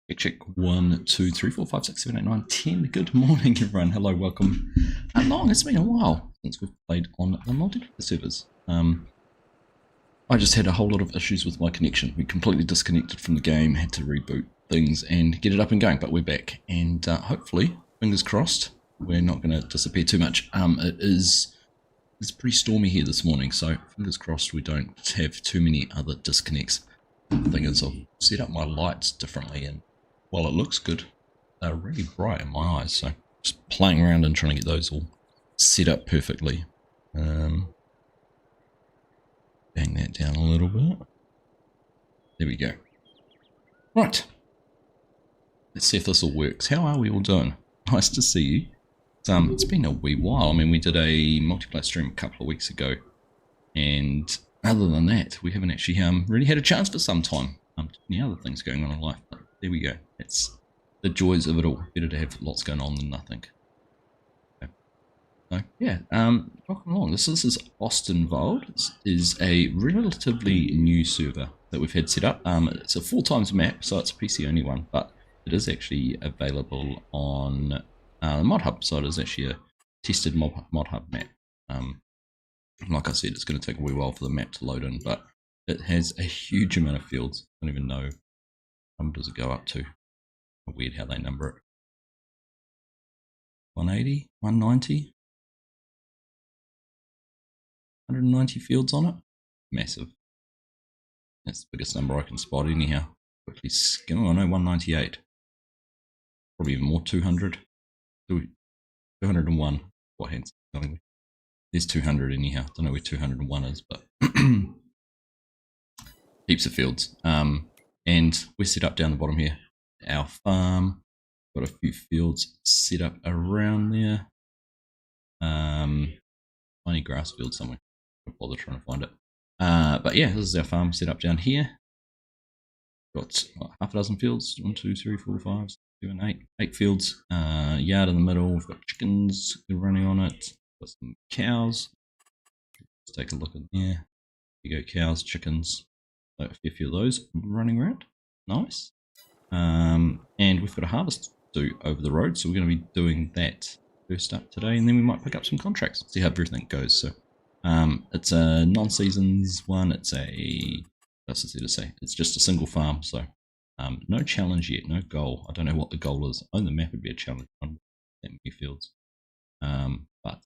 Check, check. 1, 2, 3, 4, 5, 6, 7, 8, 9, 10. Good morning, everyone. Hello, welcome along. It's been a while since we've played on the multiplayer servers. I just had a whole lot of issues with my connection. We completely disconnected from the game, had to reboot things and get it up and going, but we're back. And hopefully, fingers crossed, we're not going to disappear too much. It's pretty stormy here this morning, so fingers crossed we don't have too many other disconnects. The thing is, I'll set up my lights differently, and while it looks good, they're really bright in my eyes, so just playing around and trying to get those all set up perfectly. Bang that down a little bit. There we go. Right. Let's see if this all works. How are we all doing? Nice to see you. It's been a wee while. I mean, we did a multiplayer stream a couple of weeks ago, and other than that, we haven't actually really had a chance for some time. Any other things going on in life, but there we go. It's the joys of it all. Better to have lots going on than nothing. Okay. So yeah, welcome along. This is Ostenwalde. This is a relatively new server that we've had set up. It's a 4 times map, so it's a PC only one, but it is actually available on the mod hub, so it is actually a tested mod hub map. Like I said, it's going to take a wee while for the map to load in, but it has a huge amount of fields. I don't even know how much does it go up to. Weird how they number it. 180, 190, 190 fields on it. Massive. That's the biggest number I can spot anyhow. Quickly skim. Oh no, 198. Probably even more. 200. 201. What hands telling me? There's 200 anyhow. Don't know where 201 is, but heaps of fields. And we're set up down the bottom here. Our farm. Got a few fields set up around there. Tiny grass field somewhere. Don't bother trying to find it. But yeah, this is our farm set up down here. Got half a dozen fields. 1, 2, 3, 4, 5, 7, 8. 8 fields. Yard in the middle. We've got chickens running on it. Got some cows. Let's take a look in there. Here you go, cows, chickens. So a few of those running around. Nice. And we've got a harvest to do over the road, so we're going to be doing that first up today, and then we might pick up some contracts, see how everything goes. So it's a non-seasons one. It's a, what's it to say? It's just a single farm, so no challenge yet, no goal. I don't know what the goal is. On the map would be a challenge on that many fields. But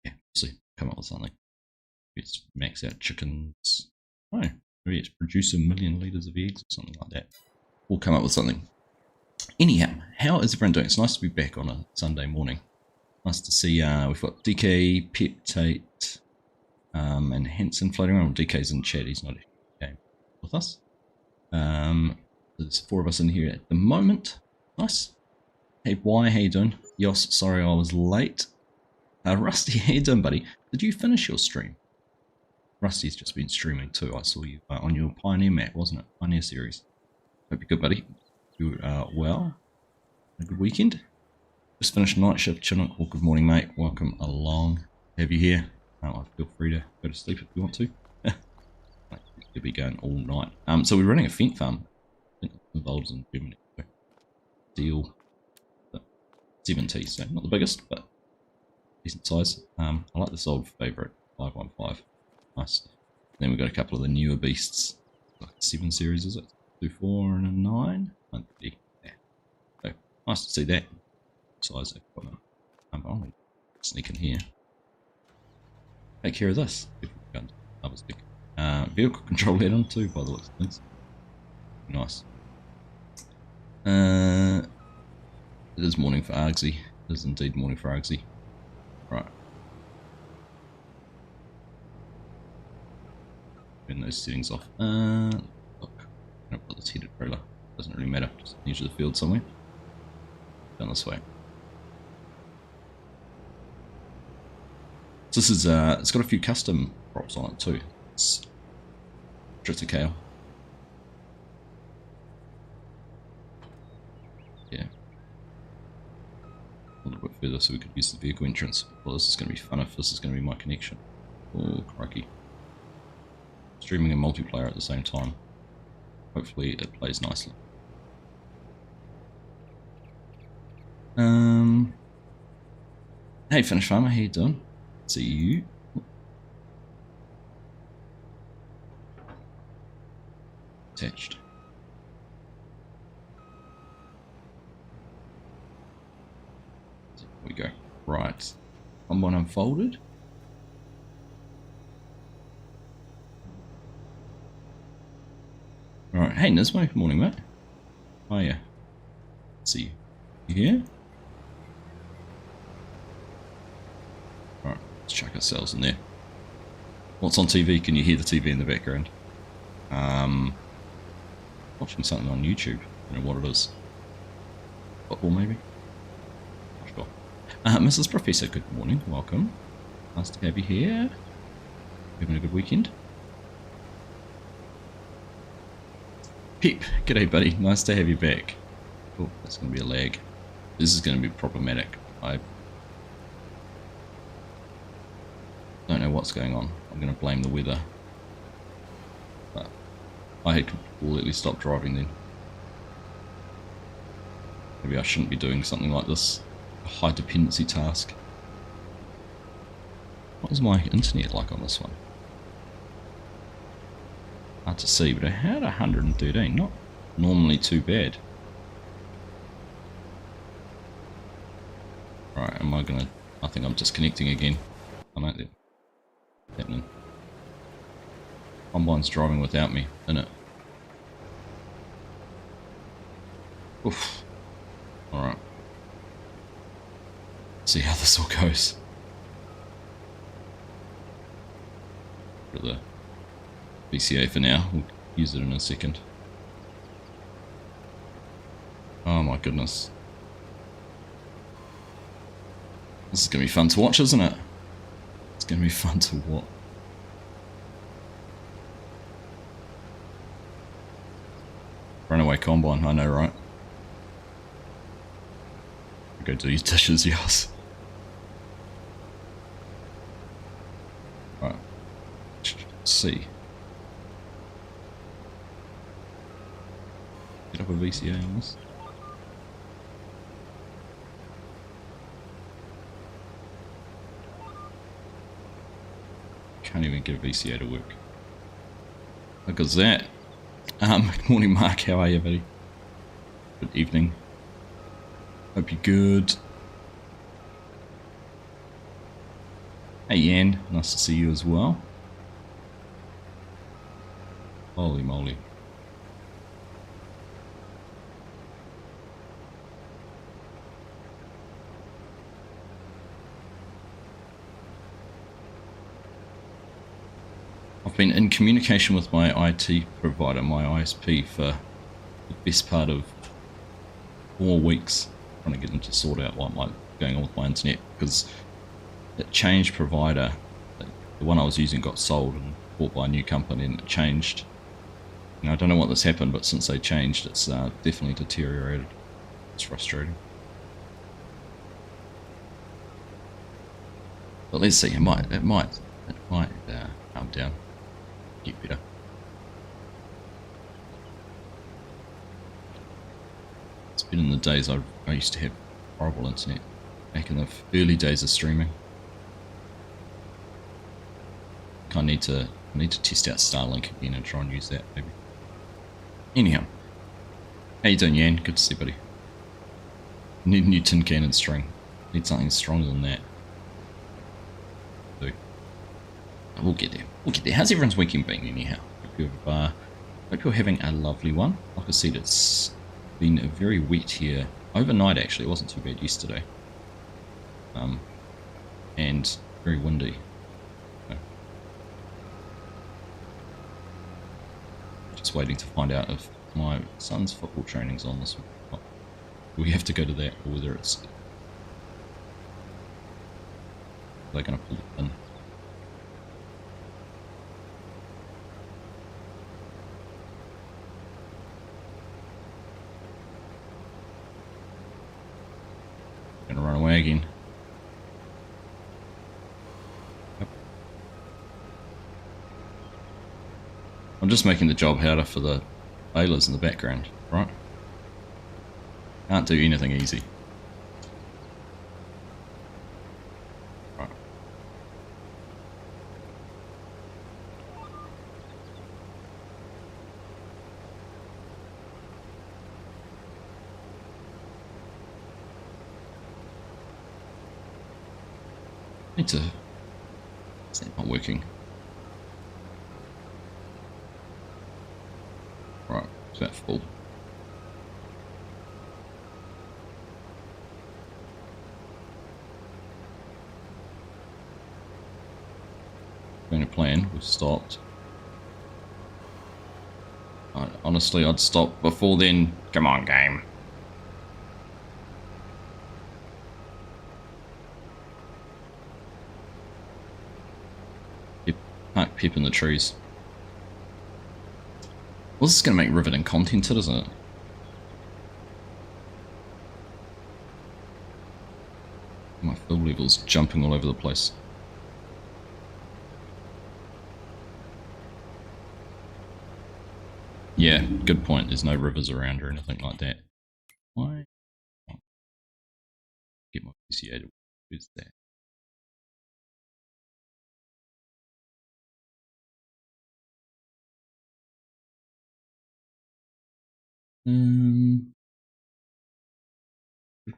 yeah, we'll see. Come up with something. Let's max out chickens. Oh, maybe it's produce 1 million litres of eggs or something like that. We'll come up with something. Anyhow, how is everyone doing? It's nice to be back on a Sunday morning. Nice to see we've got DK, Peptate, and Hanson floating around. DK's in chat, he's not in the game with us. There's 4 of us in here at the moment. Nice. Hey, why? How you doing? Yos, sorry I was late. Rusty, how you doing, buddy? Did you finish your stream? Rusty's just been streaming too. I saw you on your Pioneer map, wasn't it? Pioneer series. Hope you're good, buddy. You are well. A good weekend. Just finished night shift, chilling. Well, good morning, mate. Welcome along. Have you here? Feel free to go to sleep if you want to. You'll be going all night. So we're running a Fent farm. I think it involves in Germany. Deal 70, so not the biggest, but decent size. I like this old favourite 515. Nice. Then we've got a couple of the newer beasts. Like 7 series, is it? 2, 4, and a 9. 130. Yeah. So nice to see that size equipment. I'll sneak in here. Take care of this. Vehicle control head on too, by the looks of things. Nice. It is morning for Argsy. It is indeed morning for Argsy. Right. Turn those settings off. Look. I don't put this heated trailer. Doesn't really matter. Just edge of the field somewhere. Down this way. So this is it's got a few custom props on it too. It's Triticale. Yeah. A little bit further so we could use the vehicle entrance. Well, this is going to be fun if this is going to be my connection. Oh, crikey. Streaming and multiplayer at the same time. Hopefully it plays nicely. Hey, Finish Farmer, how you doing? See you. Attached. There we go. Right. One unfolded. Alright, hey Nismo, good morning, mate. How are you? See you. You here? Alright, let's chuck ourselves in there. What's on TV? Can you hear the TV in the background? Watching something on YouTube. I don't know what it is. Football, maybe? Not sure. Mrs. Professor, good morning. Welcome. Nice to have you here. Having a good weekend? Pip, g'day buddy. Nice to have you back. Oh, that's going to be a lag. This is going to be problematic. I don't know what's going on. I'm going to blame the weather. But I had completely stopped driving then. Maybe I shouldn't be doing something like this. A high dependency task. What is my internet like on this one? Hard to see, but I had 113. Not normally too bad. Right, am I gonna... I think I'm disconnecting again. I know that happening. Combine's driving without me, isn't it? Oof. Alright. See how this all goes. For the VCA for now. We'll use it in a second. Oh my goodness. This is going to be fun to watch, isn't it? It's going to be fun to watch. Runaway combine, I know, right? Go do your dishes, yes. Right. Let's see. Get up a VCA on this. Can't even get a VCA to work. Look at that. Good morning, Mark. How are you, buddy? Good evening. Hope you're good. Hey, Yan. Nice to see you as well. Holy moly. I've been in communication with my IT provider, my ISP, for the best part of 4 weeks, trying to get them to sort out what might be going on with my internet, because it changed provider. The one I was using got sold and bought by a new company, and it changed. I don't know what this happened, but since they changed, it's definitely deteriorated. It's frustrating. But let's see. It might calm down. Get better. It's been in the days I used to have horrible internet back in the early days of streaming. I need to test out Starlink again and try and use that maybe. Anyhow, how you doing, Yan? Good to see you, buddy. Need a new tin can and string. Need something stronger than that. So, we'll get there. We'll get there. How's everyone's weekend been anyhow? Hope you're having a lovely one. Like I said, it's been very wet here overnight. Actually, it wasn't too bad yesterday. And very windy. Just waiting to find out if my son's football training's on this week. We have to go to that, or whether it's they're going to pull it in. Gonna run away again. Yep. I'm just making the job harder for the balers in the background, right? Can't do anything easy. Need to. Is that not working? Right, it's about full. Going to plan, we've stopped. Honestly, I'd stop before then. Come on, game. Park Pip in the trees. Well, this is going to make riveting content, isn't it? My fill level's jumping all over the place. Yeah, good point. There's no rivers around or anything like that. Why? Oh, get my PCA to. Where's that? Good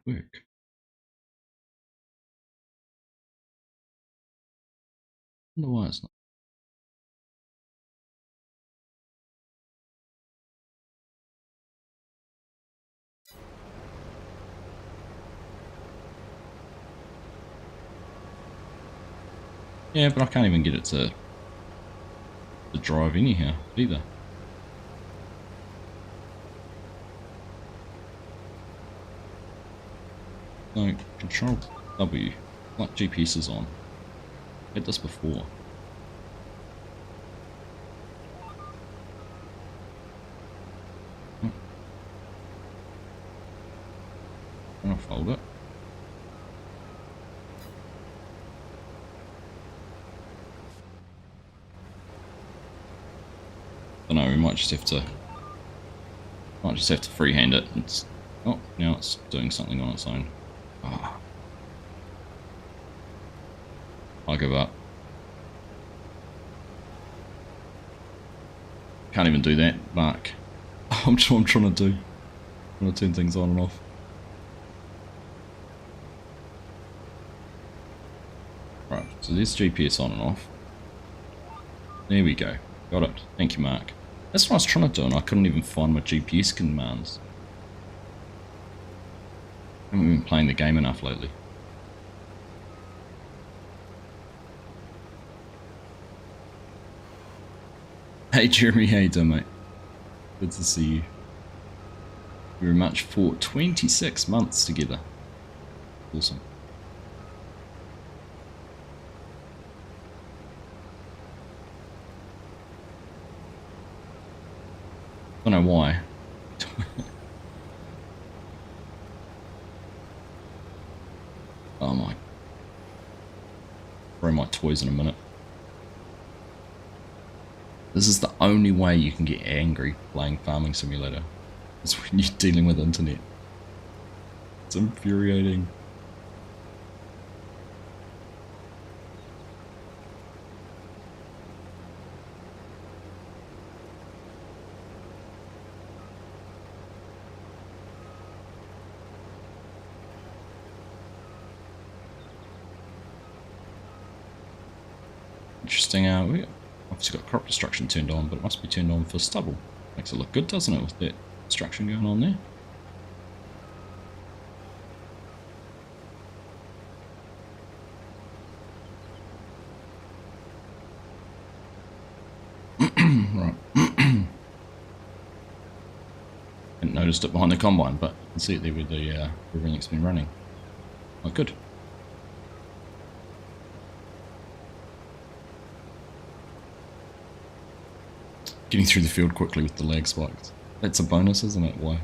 work. I wonder why it's not. Yeah, but I can't even get it to drive anyhow, either. So, Control W, like GPS is on. I had this before. I'll fold it. I don't know, we might just have to freehand it. It's, oh, now it's doing something on its own. Oh. I'll give up. Can't even do that, Mark. I'm trying to do. I'm trying to turn things on and off. Right, so there's GPS on and off. There we go. Got it. Thank you, Mark. That's what I was trying to do, and I couldn't even find my GPS commands. I haven't been playing the game enough lately. Hey Jeremy, how you doing, mate? Good to see you. Very much for 26 months together. Awesome. I don't know why. Oh my. Throw my toys in a minute. This is the only way you can get angry playing Farming Simulator. It's when you're dealing with internet. It's infuriating. Interesting, we obviously got crop destruction turned on, but it must be turned on for stubble. Makes it look good, doesn't it, with that destruction going on there? Right. Hadn't noticed it behind the combine, but you can see it there with the everything that's been running. Oh, good. Getting through the field quickly with the lag spikes. That's a bonus, isn't it? Why?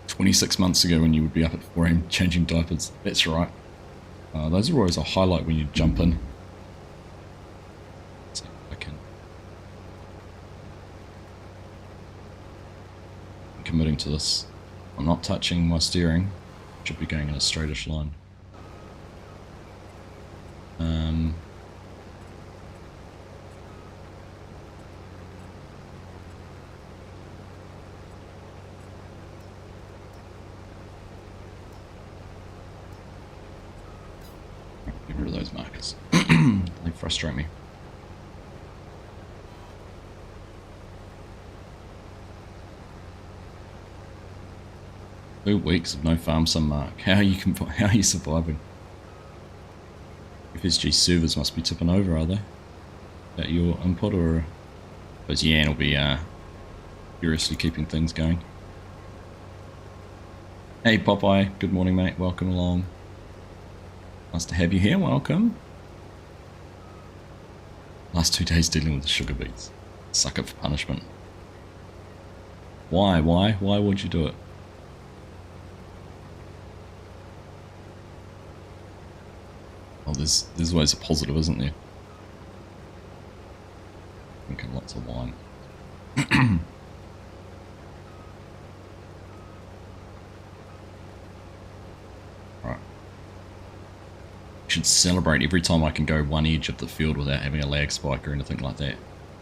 26 months ago when you would be up at 4 AM changing diapers. That's right. Those are always a highlight when you jump in. Let's see if I can. I'm committing to this. I'm not touching my steering. Should be going in a straightish line. Get rid of those markers. They frustrate me. Weeks of no farm sim, Mark. How are you surviving? FSG servers must be tipping over, are they? Is that your input, or because Yan will be furiously keeping things going? Hey Popeye, good morning mate, welcome along. Nice to have you here, welcome. Last 2 days dealing with the sugar beets. Suck it for punishment. Why would you do it? Oh, there's always a positive, isn't there? Drinking lots of wine. Right. Should celebrate every time I can go one edge of the field without having a lag spike or anything like that.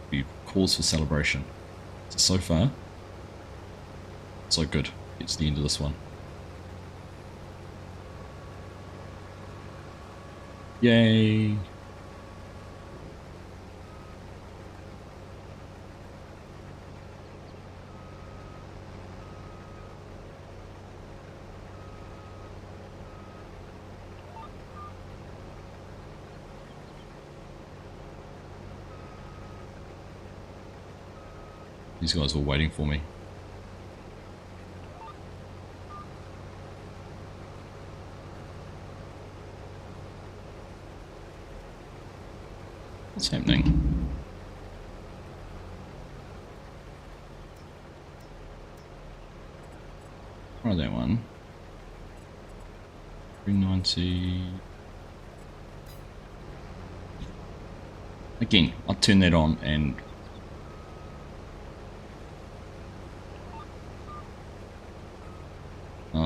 Be cause for celebration. So far, so good. Get to the end of this one. Yay! These guys were waiting for me. What's happening? Try that one. 390. Again, I'll turn that on and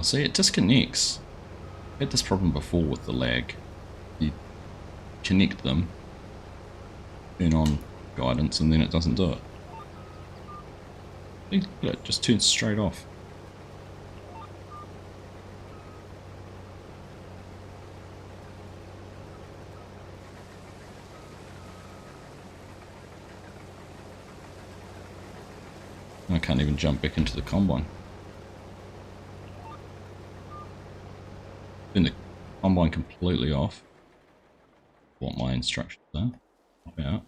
see, it disconnects. I had this problem before with the lag. You connect them, turn on guidance, and then it doesn't do it. It just turns straight off. I can't even jump back into the combine. Turn the combine completely off. What my instructions are. Pop out.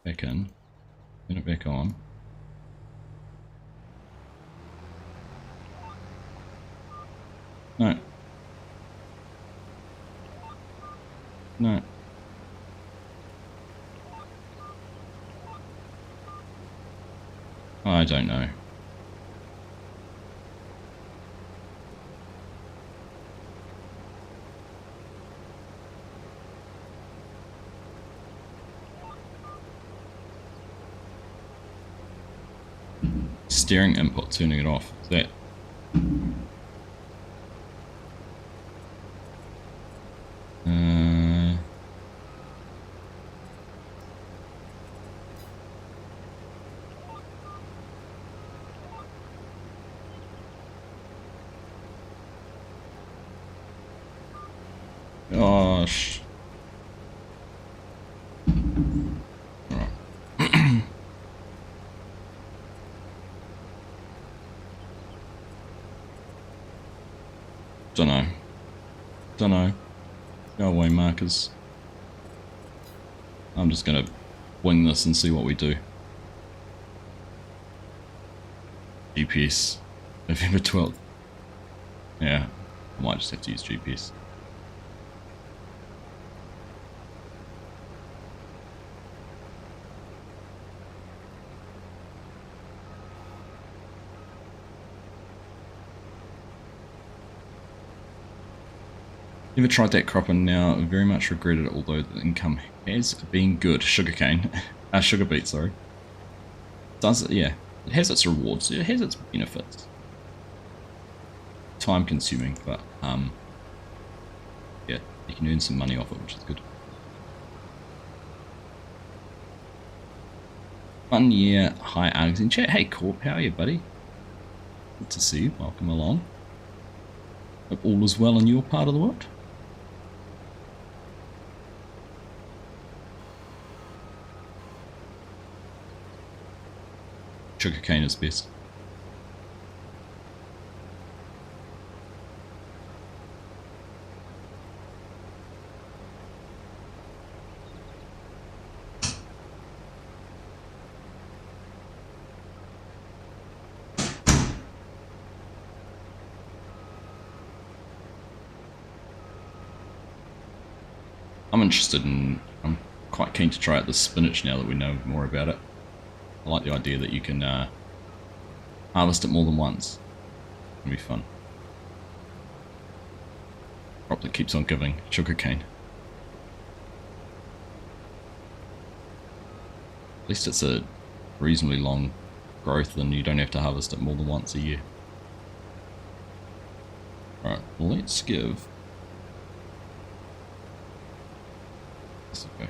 Back in. Turn it back on. No. No. I don't know. Steering input, turning it off. Is that? Gosh. Alright. Don't know. Go away, markers. I'm just gonna wing this and see what we do. GPS. November 12th. Yeah, I might just have to use GPS. Never tried that crop and now very much regret it, although the income has been good. Sugarcane. Sugar beet, sorry. Does it? Yeah. It has its rewards. It has its benefits. Time consuming, but yeah, you can earn some money off it, which is good. 1 year. Hi, Argsy in chat. Hey, Corp, how are you, buddy? Good to see you. Welcome along. Hope all is well in your part of the world. sugarcane is best. I'm quite keen to try out the spinach now that we know more about it. I like the idea that you can harvest it more than once. It'll be fun. Crop that keeps on giving sugarcane. At least it's a reasonably long growth and you don't have to harvest it more than once a year. Alright, let's give this a go.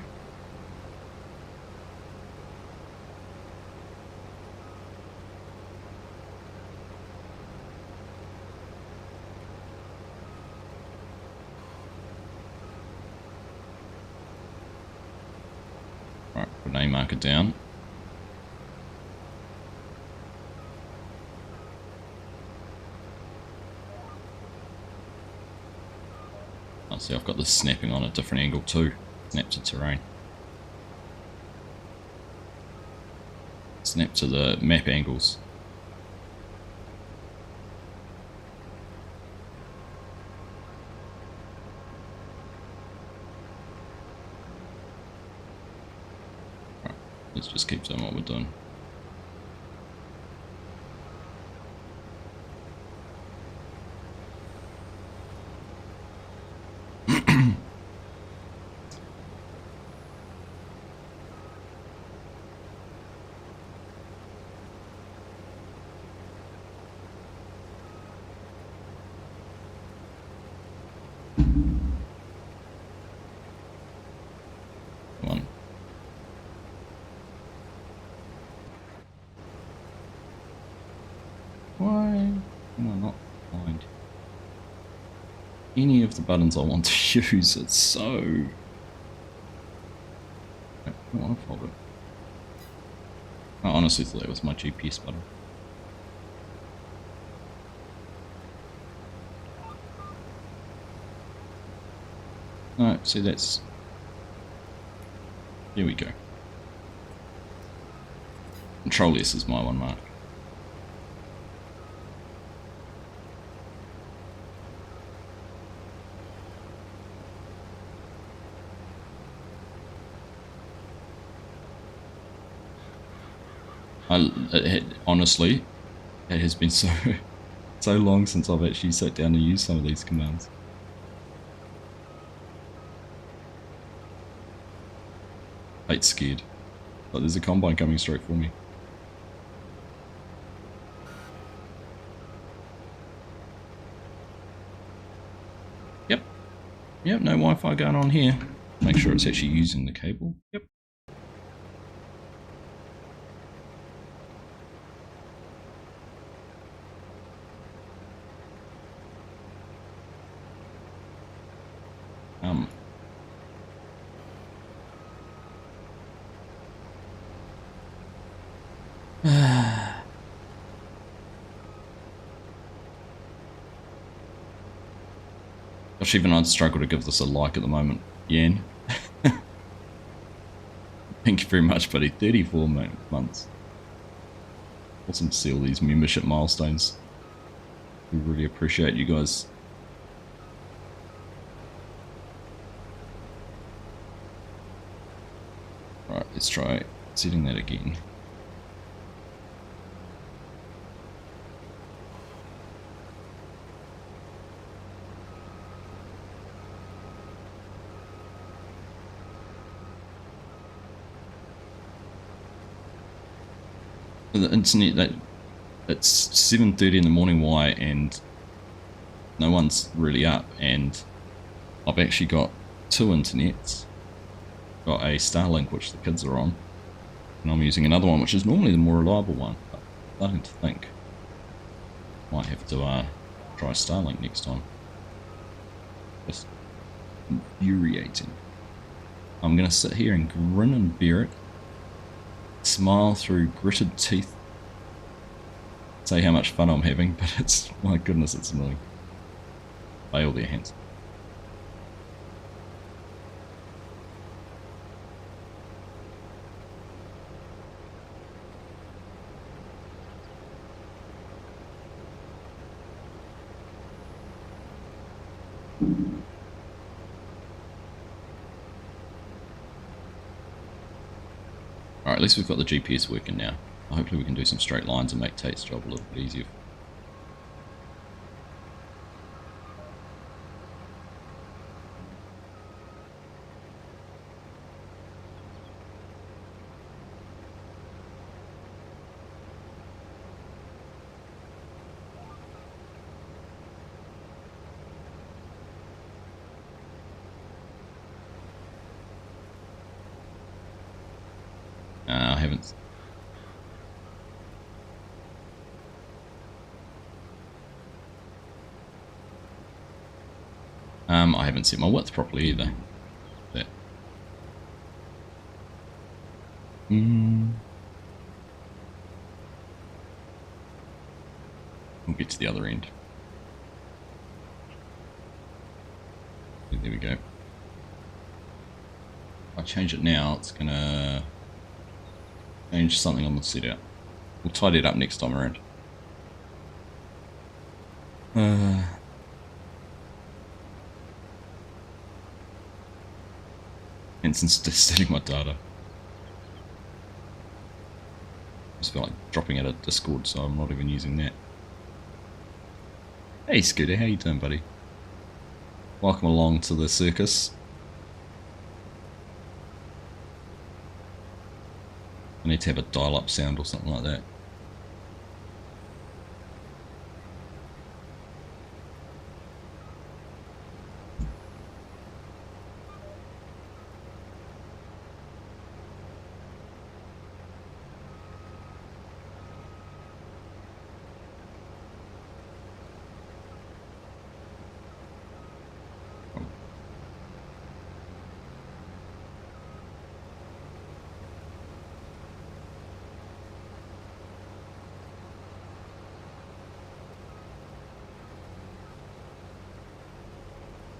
Alright, put an A marker down. Oh, see, I've got this snapping on a different angle too. Snap to terrain. Snap to the map angles. Right, let's just keep doing what we're doing. Why am I not find any of the buttons I want to use? It's so... I don't want to follow it. I honestly thought it was my GPS button. No, see that's... There we go. Control S is my one mark. Honestly, it has been so long since I've actually sat down and used some of these commands. Fate's scared, but there's a combine coming straight for me. Yep, no Wi-Fi going on here. Make sure it's actually using the cable. Yep. Gosh, even I'd struggle to give this a like at the moment. Yan. Thank you very much, buddy. 34 months. Awesome to see all these membership milestones. We really appreciate you guys. Right, let's try setting that again. The internet, it's 7:30 in the morning, why, and no one's really up, and I've actually got two internets. Got a Starlink which the kids are on, and I'm using another one which is normally the more reliable one, but I'm starting to think might have to try Starlink next time. Just infuriating. I'm gonna sit here and grin and bear it, smile through gritted teeth, say how much fun I'm having, but it's, my goodness, it's annoying. Bail their hands. Alright, at least we've got the GPS working now. Hopefully we can do some straight lines and make Tate's job a little bit easier. I haven't. I haven't set my width properly either. That. We'll get to the other end. There we go. If I change it now, it's gonna change something on the setup. We'll tidy it up next time around. Henson's just setting my data. I just feel like dropping out of Discord, so I'm not even using that. Hey Scooter, how you doing, buddy? Welcome along to the circus. I need to have a dial-up sound or something like that.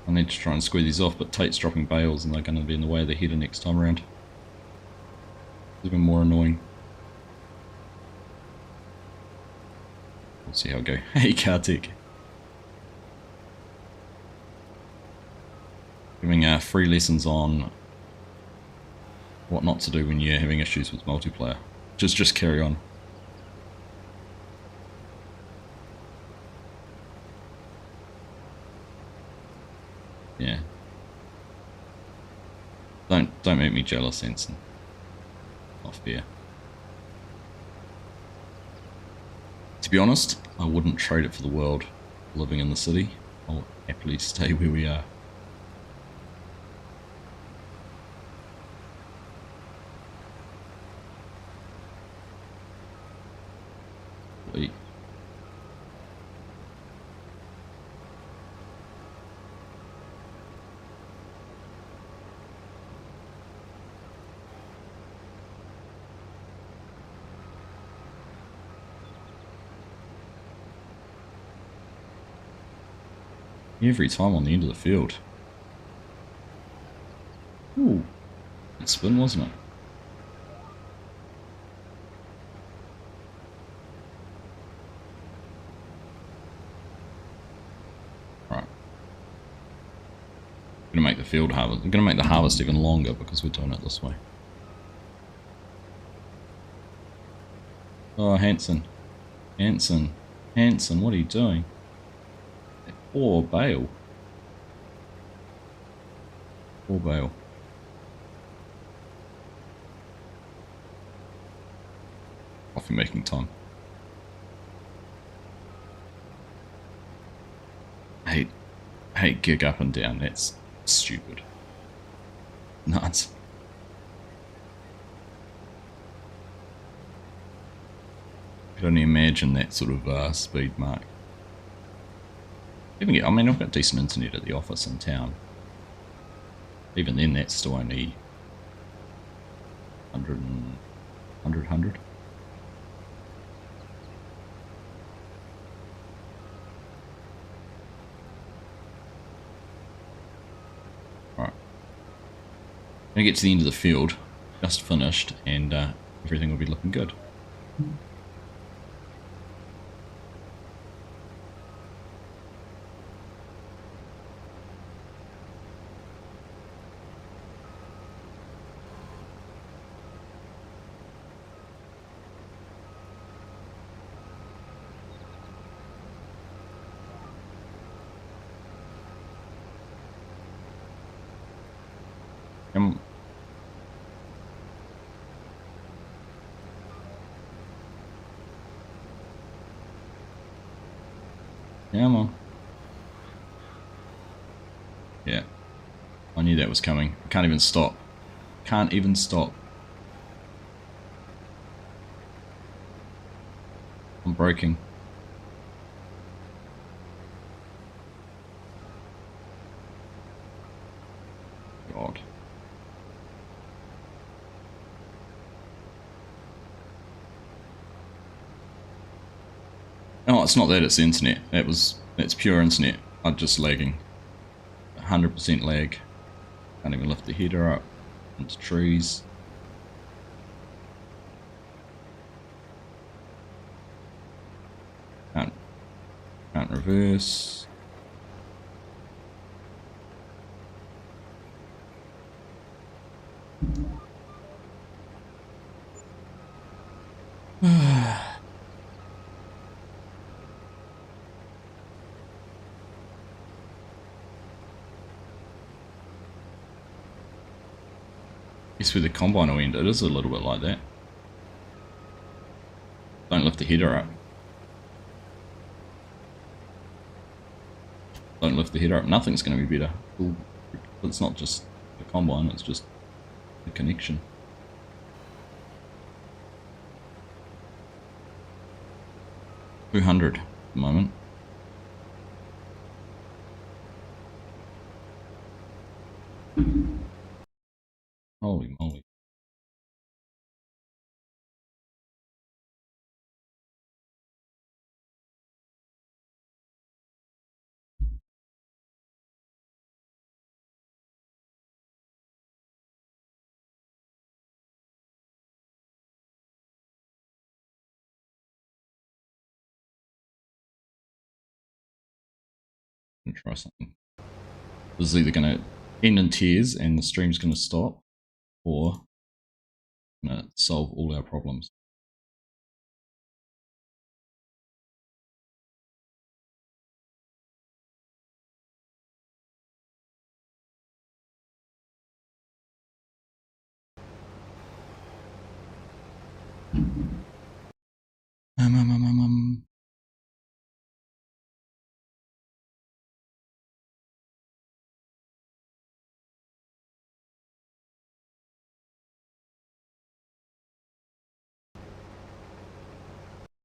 I need to try and squeeze these off, but Tate's dropping bales and they're going to be in the way of the header next time around. It's even more annoying. We'll see how it go. Hey Kartik. Giving free lessons on what not to do when you're having issues with multiplayer. Just carry on. Yeah. Don't make me jealous, Ensign. Not fair. To be honest, I wouldn't trade it for the world. Living in the city, I'll happily stay where we are. Wait. Every time on the end of the field. Ooh, that spin, wasn't it? Right. I'm gonna make the field harvest. I'm gonna make the harvest even longer because we're doing it this way. Oh, Hanson, Hanson, Hanson, what are you doing? Poor bale. Poor bale. Coffee making time. I hate gig up and down. That's stupid. Nuts. I can only imagine that sort of speed mark. Even I mean, I've got decent internet at the office in town. Even then, that's still only 100. Gonna get to the end of the field, just finished, and everything will be looking good. Come on. Yeah. I knew that was coming. I can't even stop. Can't even stop. I'm braking. God. Oh, it's not that, it's the internet. That's pure internet. I'm just lagging. 100% lag. Can't even lift the header up into trees. Can't reverse. Guess with the combine will end, it is a little bit like that. Don't lift the header up. Don't lift the header up. Nothing's going to be better. It's not just the combine, it's just the connection. $200 at the moment. Holy moly. I'm gonna try something. This is either going to end in tears and the stream's going to stop, or going to solve all our problems.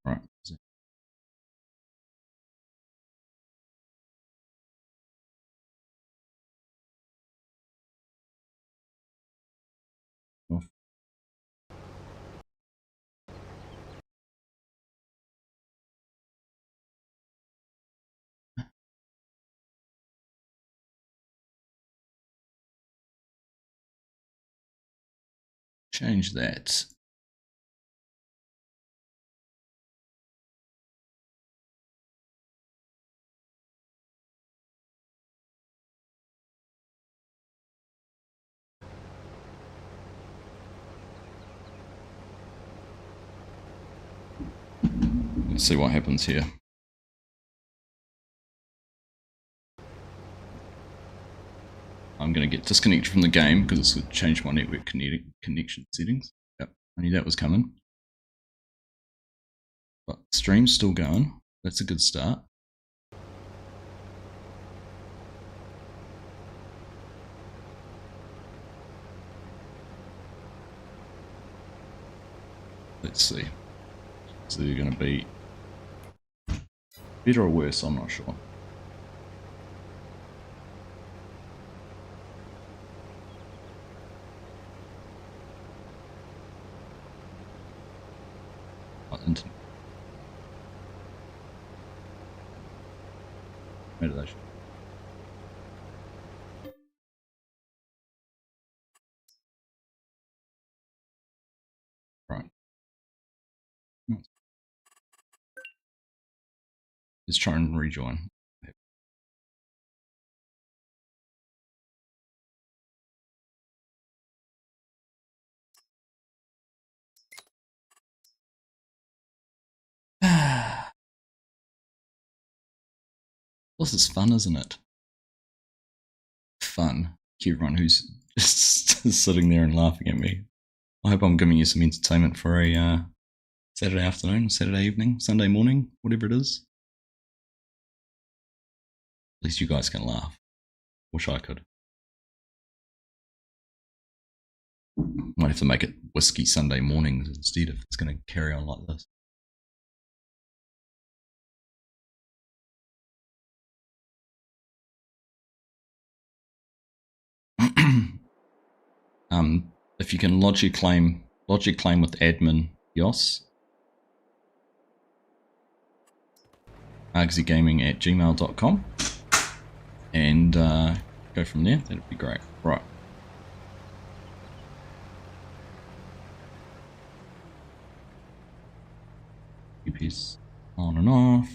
Right. Off. Change that. Let's see what happens here. I'm going to get disconnected from the game because it's going to change my network connection settings. Yep, I knew that was coming. But the stream's still going. That's a good start. Let's see. Is it going to be better or worse? I'm not sure. Internet. Meditation. Let's try and rejoin. This is fun, isn't it? Fun. Thank you, everyone who's just sitting there and laughing at me. I hope I'm giving you some entertainment for a Saturday afternoon, Saturday evening, Sunday morning, whatever it is. At least you guys can laugh. Wish I could. Might have to make it whiskey Sunday mornings instead if it's going to carry on like this. If you can lodge your claim with admin Yos, argsygaming@gmail.com, and go from there. That'd be great. Right. UPS on and off.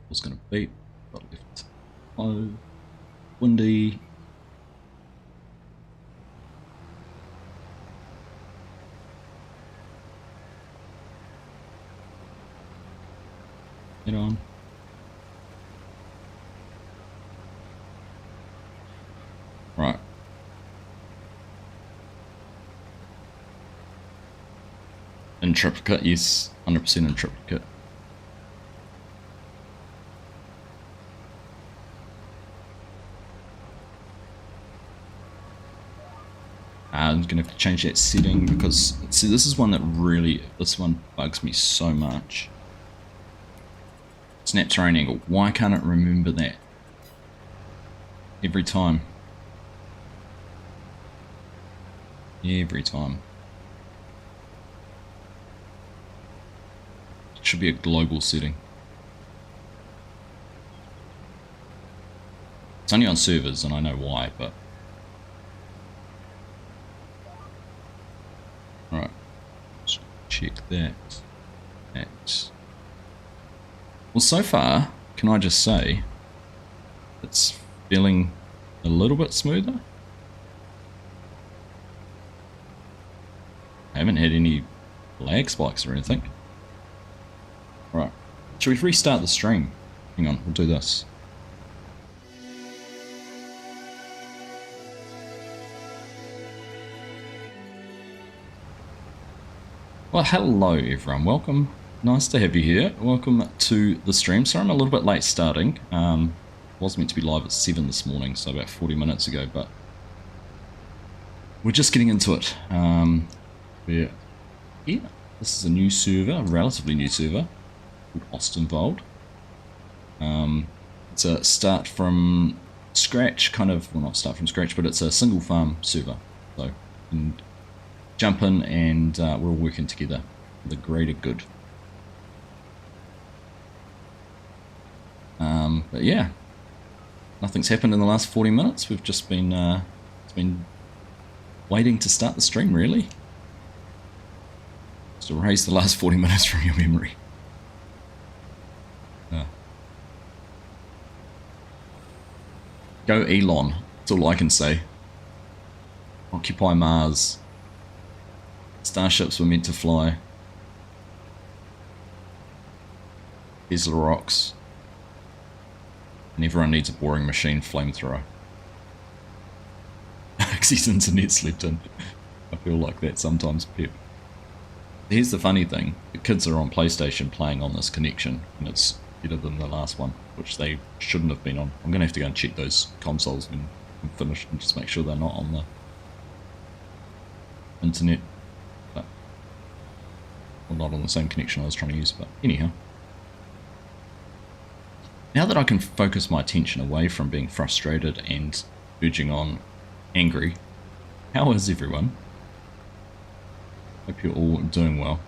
What's going to beep? Got left. Oh, windy. Head on. Right. In triplicate, yes, 100% in triplicate. I'm gonna have to change that setting because see, this is one that this one bugs me so much. Snap terrain angle. Why can't it remember that every time? Every time. It should be a global setting. It's only on servers, and I know why, but right. Let's check that. Well, so far, can I just say, it's feeling a little bit smoother. I haven't had any lag spikes or anything. Right. Should we restart the stream? Hang on, we'll do this. Well, hello everyone, welcome. Nice to have you here. Welcome to the stream. Sorry I'm a little bit late starting. Was meant to be live at 7 this morning, so about 40 minutes ago, but we're just getting into it. Yeah, this is a new server, a relatively new server called Ostenwalde. It's a start from scratch, kind of, well, not start from scratch, but it's a single farm server. So you can jump in and we're all working together for the greater good. But yeah, nothing's happened in the last 40 minutes. We've just been waiting to start the stream, really. Just erase the last 40 minutes from your memory. Go Elon, that's all I can say. Occupy Mars. Starships were meant to fly. Tesla rocks. And everyone needs a boring machine flamethrower. Argsy's internet slept in. I feel like that sometimes, Pep. Here's the funny thing. The kids are on PlayStation playing on this connection, and it's better than the last one, which they shouldn't have been on. I'm going to have to go and check those consoles when I'm finished and just make sure they're not on the internet. But, well, not on the same connection I was trying to use, but anyhow. Now that I can focus my attention away from being frustrated and verging on angry, how is everyone? Hope you're all doing well.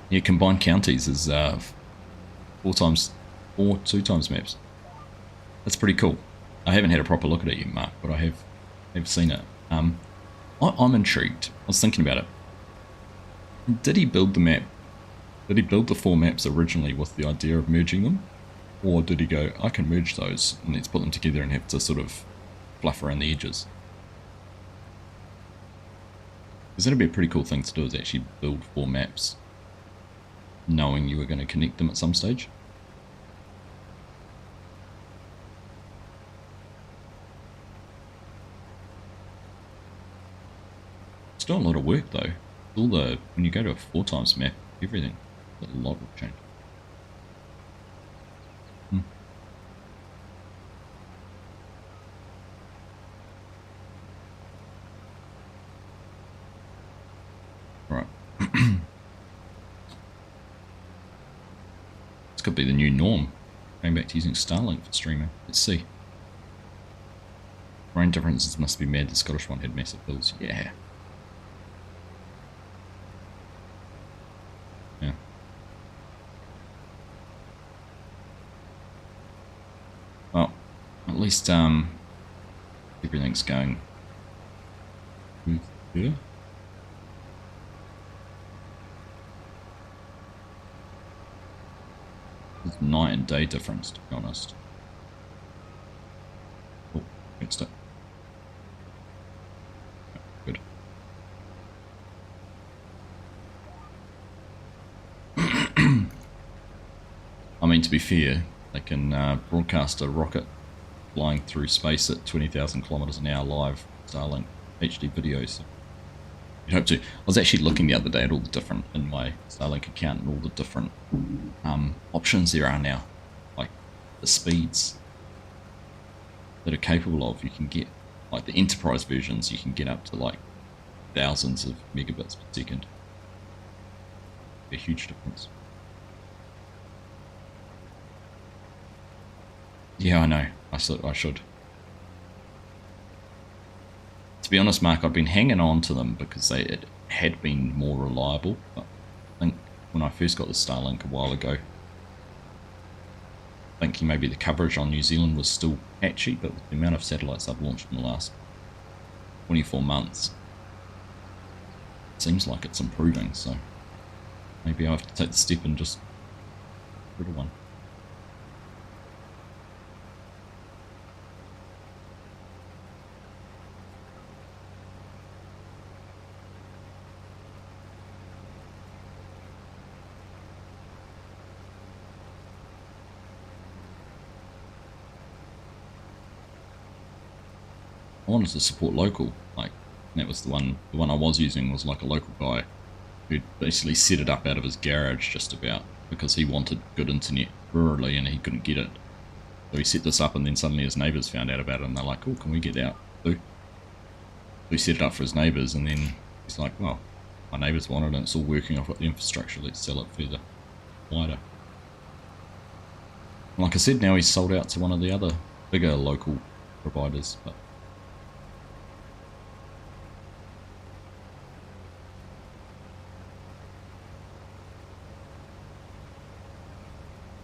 Yeah, combined counties is 2 times maps. That's pretty cool. I haven't had a proper look at it yet, Mark, but I have seen it. I'm intrigued. I was thinking about it. Did he build the map? Did he build the 4 maps originally with the idea of merging them? Or did he go, I can merge those and let's put them together and have to sort of fluff around the edges? Because that'd be a pretty cool thing to do, is actually build 4 maps knowing you were going to connect them at some stage. Still a lot of work though. When you go to a 4 times map, everything, a lot will change. Right. This could be the new norm. Going back to using Starlink for streaming. Let's see. Rain differences must be mad. The Scottish one had massive hills. Yeah. Yeah. Well, at least everything's going yeah. There's night and day difference, to be honest. Oh, fixed it. Good. I mean, to be fair, they can broadcast a rocket flying through space at 20,000 kilometers an hour live Starlink HD videos. You'd hope to. I was actually looking the other day at all the different, in my Starlink account, and all the different options there are now. Like the speeds that are capable of, you can get, like the enterprise versions, you can get up to like thousands of megabits per second. A huge difference. Yeah, I know. I should. To be honest, Mark, I've been hanging on to them because it had been more reliable. But I think when I first got the Starlink a while ago, I think maybe the coverage on New Zealand was still patchy, but with the amount of satellites I've launched in the last 24 months, it seems like it's improving. So maybe I have to take the step and just put one. I wanted to support local, like that was the one I was using was like a local guy who basically set it up out of his garage just about because he wanted good internet rurally and he couldn't get it. So he set this up and then suddenly his neighbours found out about it and they're like, oh, can we get out too? So he set it up for his neighbours and then he's like, well, my neighbours want it and it's all working, I've got the infrastructure, let's sell it further, wider. And like I said, now he's sold out to one of the other bigger local providers, but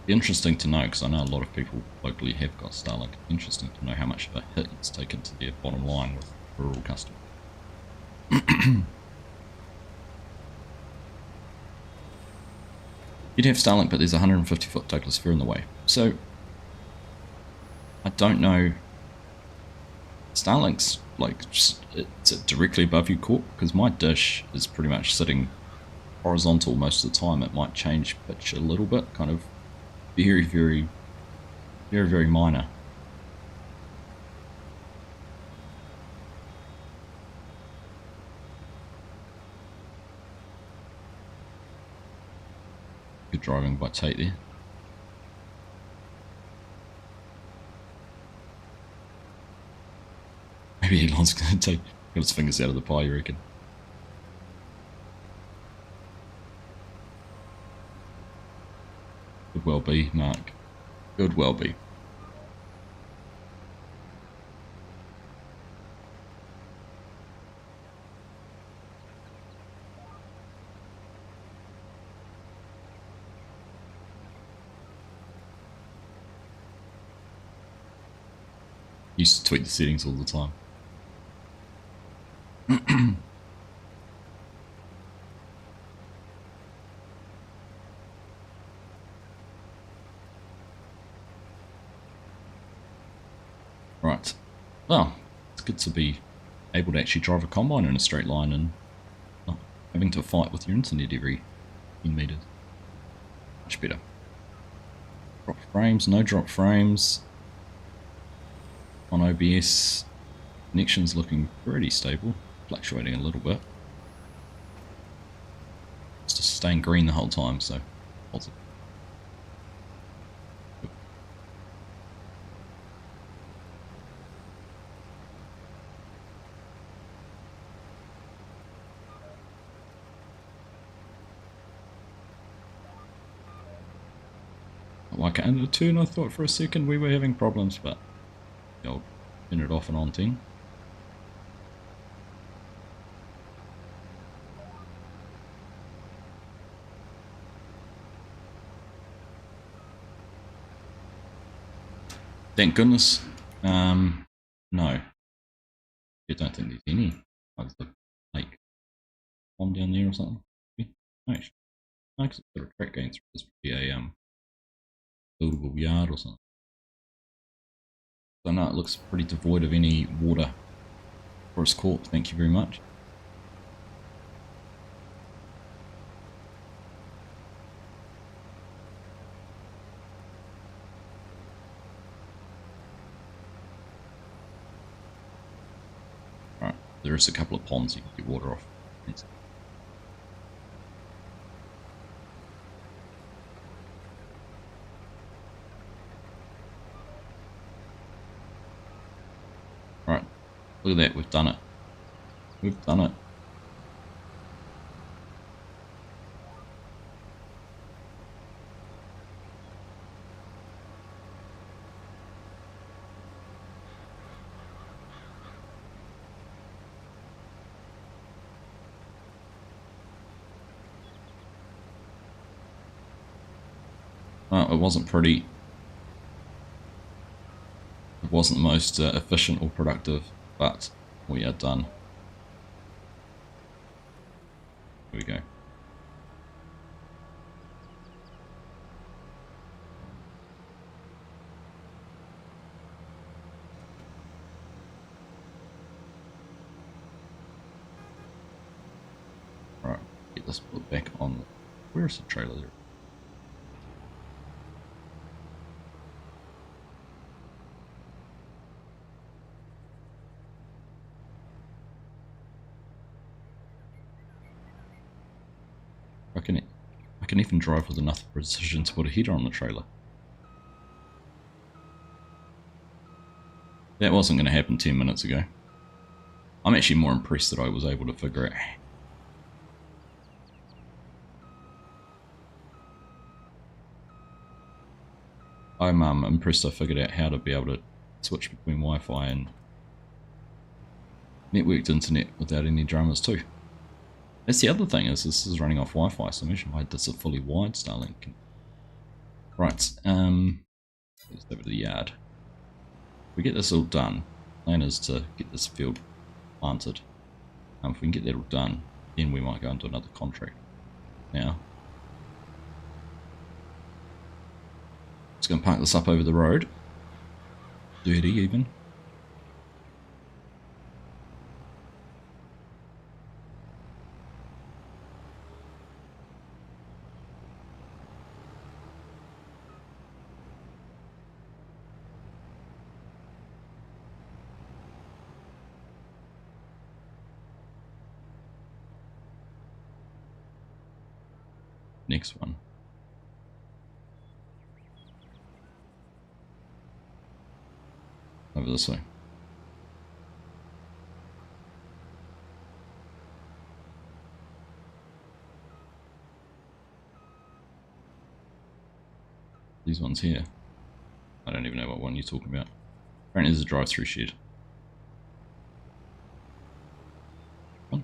interesting to know, because I know a lot of people locally have got Starlink. Interesting to know how much of a hit it's taken to their bottom line with rural customers. You'd have Starlink, but there's a 150-foot Douglas fir in the way. So I don't know. Starlink's like it's directly above you, Corp, because my dish is pretty much sitting horizontal most of the time. It might change pitch a little bit, kind of very, very, very, very minor. Good driving by Tate there. Maybe Elon's going to got his fingers out of the pie, you reckon? Could well be, Mark. Could well be. Used to tweak the settings all the time. Right. Well, it's good to be able to actually drive a combine in a straight line and not having to fight with your internet every 10 meters. Much better. Drop frames, no drop frames. On OBS, connection's looking pretty stable, fluctuating a little bit. It's just staying green the whole time, so positive. Like under turn, I thought for a second we were having problems, but I'll turn it off and on thing. Thank goodness. No. I don't think there's any. Like the lake pond down there or something. No, because it's got a track going through this pretty a buildable yard or something. So no, it looks pretty devoid of any water. Forest Corp, thank you very much. Right, there's a couple of ponds you can get water off. Right, look at that, we've done it. We've done it. Well, it wasn't pretty. It wasn't the most efficient or productive, but we are done. Here we go. Alright, get this put back on. Where's the trailer there? I can even drive with enough precision to put a header on the trailer. That wasn't going to happen 10 minutes ago. I'm actually more impressed that I was able to figure it. I'm impressed I figured out how to be able to switch between Wi-Fi and networked internet without any dramas too. That's the other thing, is this is running off Wi-Fi, so imagine if I had this a fully wired Starlink. Right, let's over to the yard. If we get this all done, the plan is to get this field planted. If we can get that all done, then we might go into another contract. Now, just going to park this up over the road. Dirty even. Next one. Over this way. These ones here. I don't even know what one you're talking about. Apparently there's a drive-through shed. One.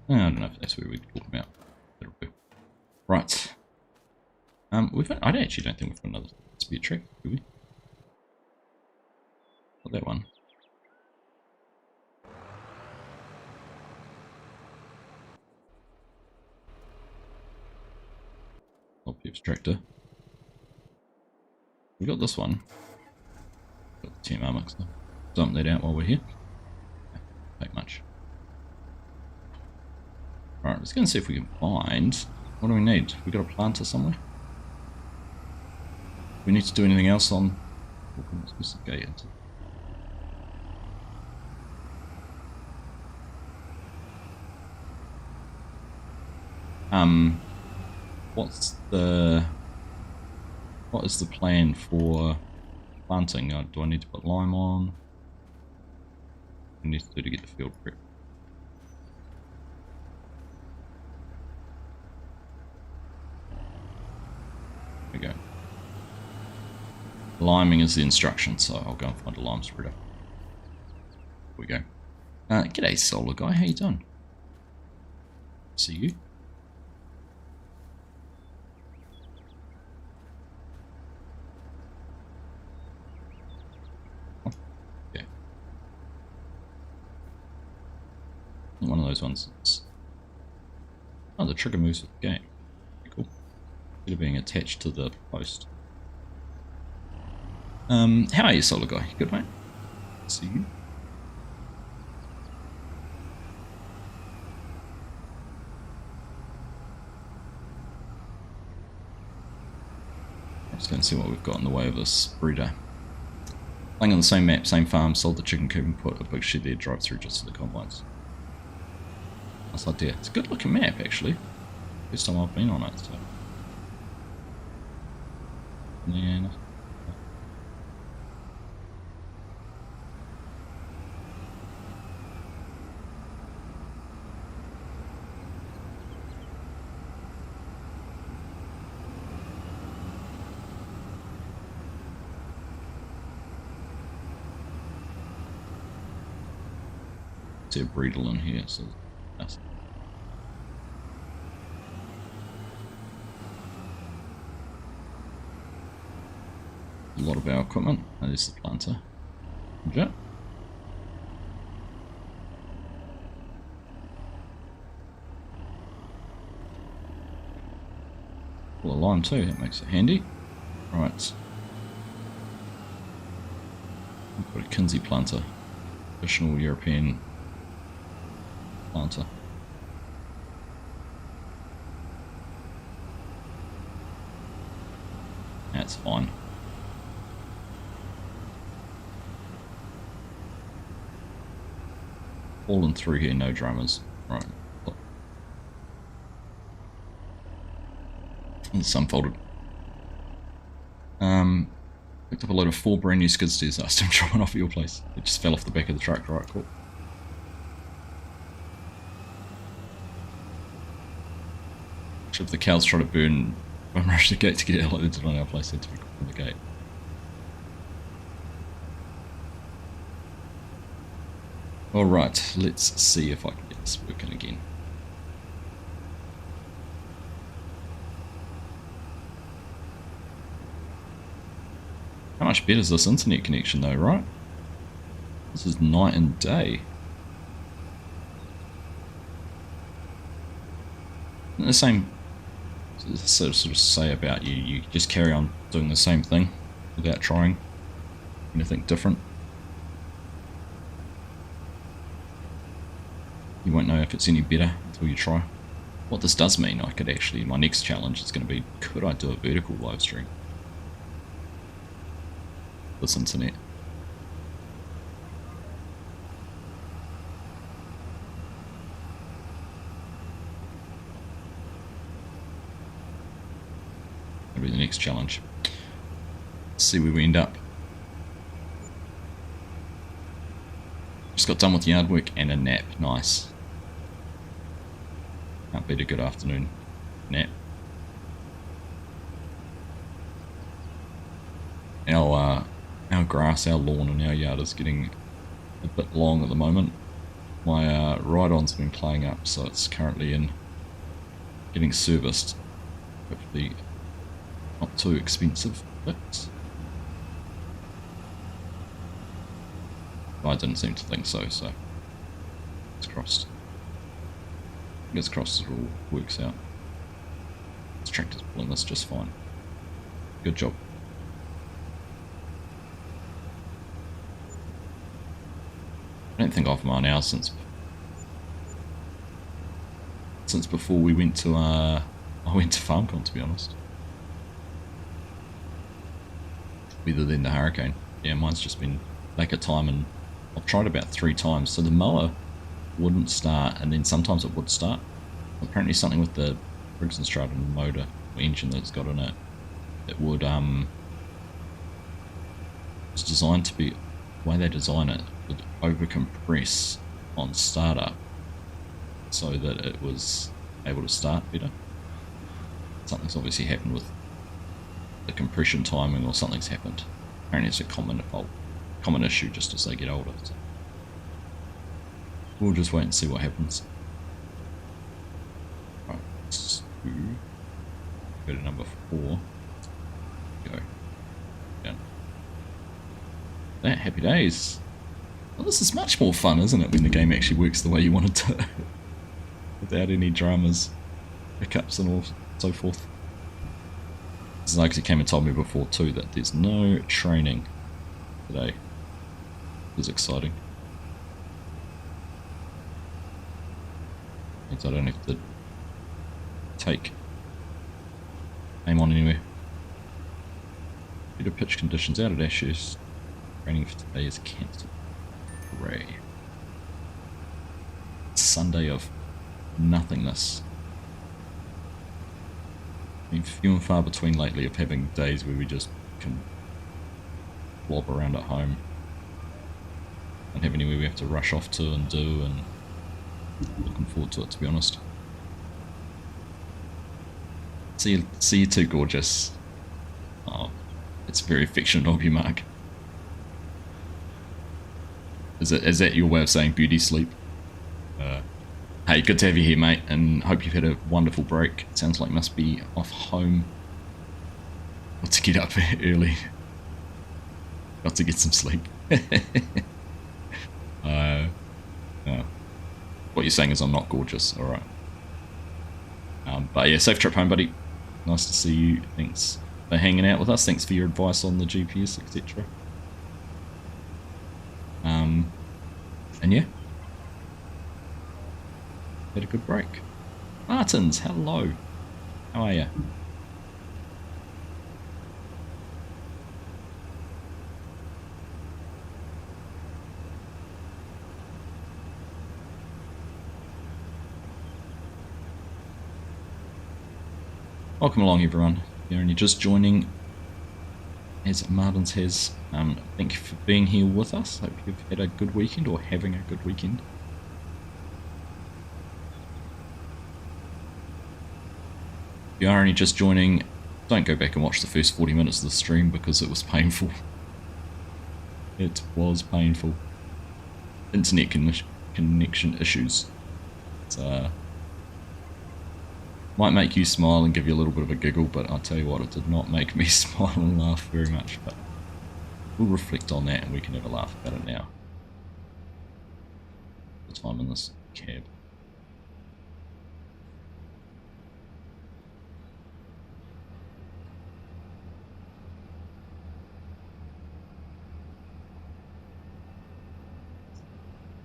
I don't know if that's where we're talking about. That'll do. Right. I actually don't think we've got another speed track, do we? Got that one. LP abstractor. We got this one. Got the TMR mixer. Dump that out while we're here. Take much. Alright, let's go and see if we can find. What do we need? We got a planter somewhere? We need to do anything else on. What's the gate into? What is the plan for planting? Do I need to put lime on? What do I need to do to get the field prep? There we go. Liming is the instruction, so I'll go and find a lime spreader. Here we go. G'day, solar guy. How you doing? See you. One of those ones. Oh, the trigger moves with the game. Pretty cool. Instead of being attached to the post. How are you, solar guy? Good, mate? See you. Let's go and see what we've got in the way of a spreader. Playing on the same map, same farm, sold the chicken coop and put a big shed there, drive through just for the combines. Nice idea. It's a good looking map actually. First time I've been on it, so. Yeah, no. See a breedle in here, so that's a lot of our equipment. Oh, there's the planter. Yeah. Full of lime too, that makes it handy. Right. We've got a Kinsey planter. Traditional European planter. That's fine. Falling through here, no drummers. Right. And some folded. Picked up a load of 4 brand new skid steers that I still dropping off at your place. It just fell off the back of the truck. Right, cool. If the cows try to burn rush the gate to get out like they did on our place, they had to be on the gate. Alright, let's see if I can get this working again. How much better is this internet connection though, right? This is night and day. The same sort of say about you, you just carry on doing the same thing without trying anything different. You won't know if it's any better until you try. What this does mean, I could actually, my next challenge is going to be, could I do a vertical live stream? This internet. That'll be the next challenge. Let's see where we end up. Just got done with yard work and a nap. Nice. Can't beat a good afternoon nap. Our grass, our lawn and our yard is getting a bit long at the moment. My ride-on's been playing up, so it's currently in getting serviced. Hopefully not too expensive, but I didn't seem to think so, so it's crossed. Fingers crossed it all works out. This tractor's pulling this just fine. Good job. I don't think I've mowed now since before we went to I went to FarmCon, to be honest. Either then the hurricane. Yeah, mine's just been lack of time, and I've tried about 3 times. So the mower wouldn't start, and then sometimes it would start. Apparently something with the Briggs & Stratton motor or engine that it's got in it. It would it's designed to be, the way they design it would over-compress on startup so that it was able to start better. Something's obviously happened with the compression timing, or something's happened. Apparently it's a common issue just as they get older. So we'll just wait and see what happens. Right, let's go to number 4. Go. Down. That, happy days. Well, this is much more fun, isn't it, when the game actually works the way you want it to, without any dramas, hiccups and all so forth. This is actually came and told me before too that there's no training today. It's exciting. Means I don't have to take aim on anywhere. Due to pitch conditions out at Ashes, training for today is cancelled. Hooray. Sunday of nothingness. I mean, few and far between lately of having days where we just can blob around at home. Don't have anywhere we have to rush off to and do, and looking forward to it, to be honest. See you too, gorgeous. Oh, it's very affectionate of you, Mark. Is that your way of saying beauty sleep? Hey, good to have you here, mate, and hope you've had a wonderful break. It sounds like you must be off home. Got to get up early. Got to get some sleep. What you're saying is I'm not gorgeous, alright. But yeah, safe trip home, buddy. Nice to see you. Thanks for hanging out with us. Thanks for your advice on the GPS, etc. And yeah. Had a good break. Martins, hello. How are you? Welcome along, everyone. You're only just joining, as Martins has. Thank you for being here with us. Hope you've had a good weekend, or having a good weekend. If you are only just joining, don't go back and watch the first 40 minutes of the stream because it was painful. It was painful. Internet connection issues. It's, might make you smile and give you a little bit of a giggle, but I'll tell you what, it did not make me smile and laugh very much. But we'll reflect on that and we can have a laugh about it now. The time in this cab.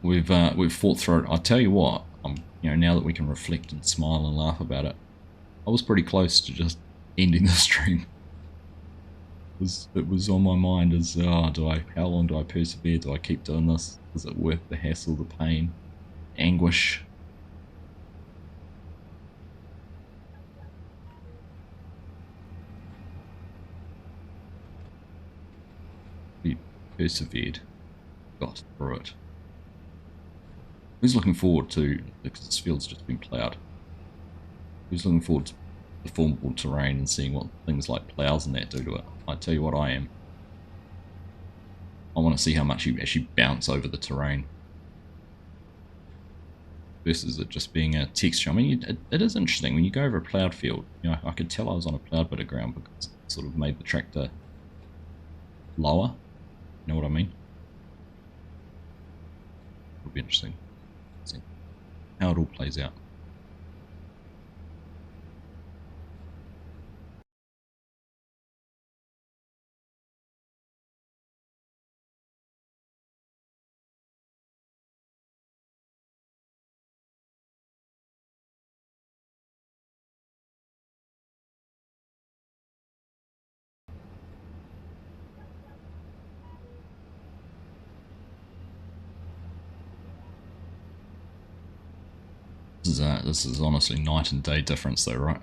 We've fought through it. I tell you what, now that we can reflect and smile and laugh about it, I was pretty close to just ending the stream. It was on my mind as, how long do I persevere? Do I keep doing this? Is it worth the hassle, the pain, anguish? We persevered, got through it. Who's looking forward to, because this field's just been ploughed, who's looking forward to the formable terrain and seeing what things like ploughs and that do to it? I tell you what, I am. I want to see how much you actually bounce over the terrain versus it just being a texture. I mean, it is interesting when you go over a ploughed field. I could tell I was on a ploughed bit of ground because it sort of made the tractor lower. You know what I mean? be interesting. See how it all plays out. This is honestly night and day difference though, right?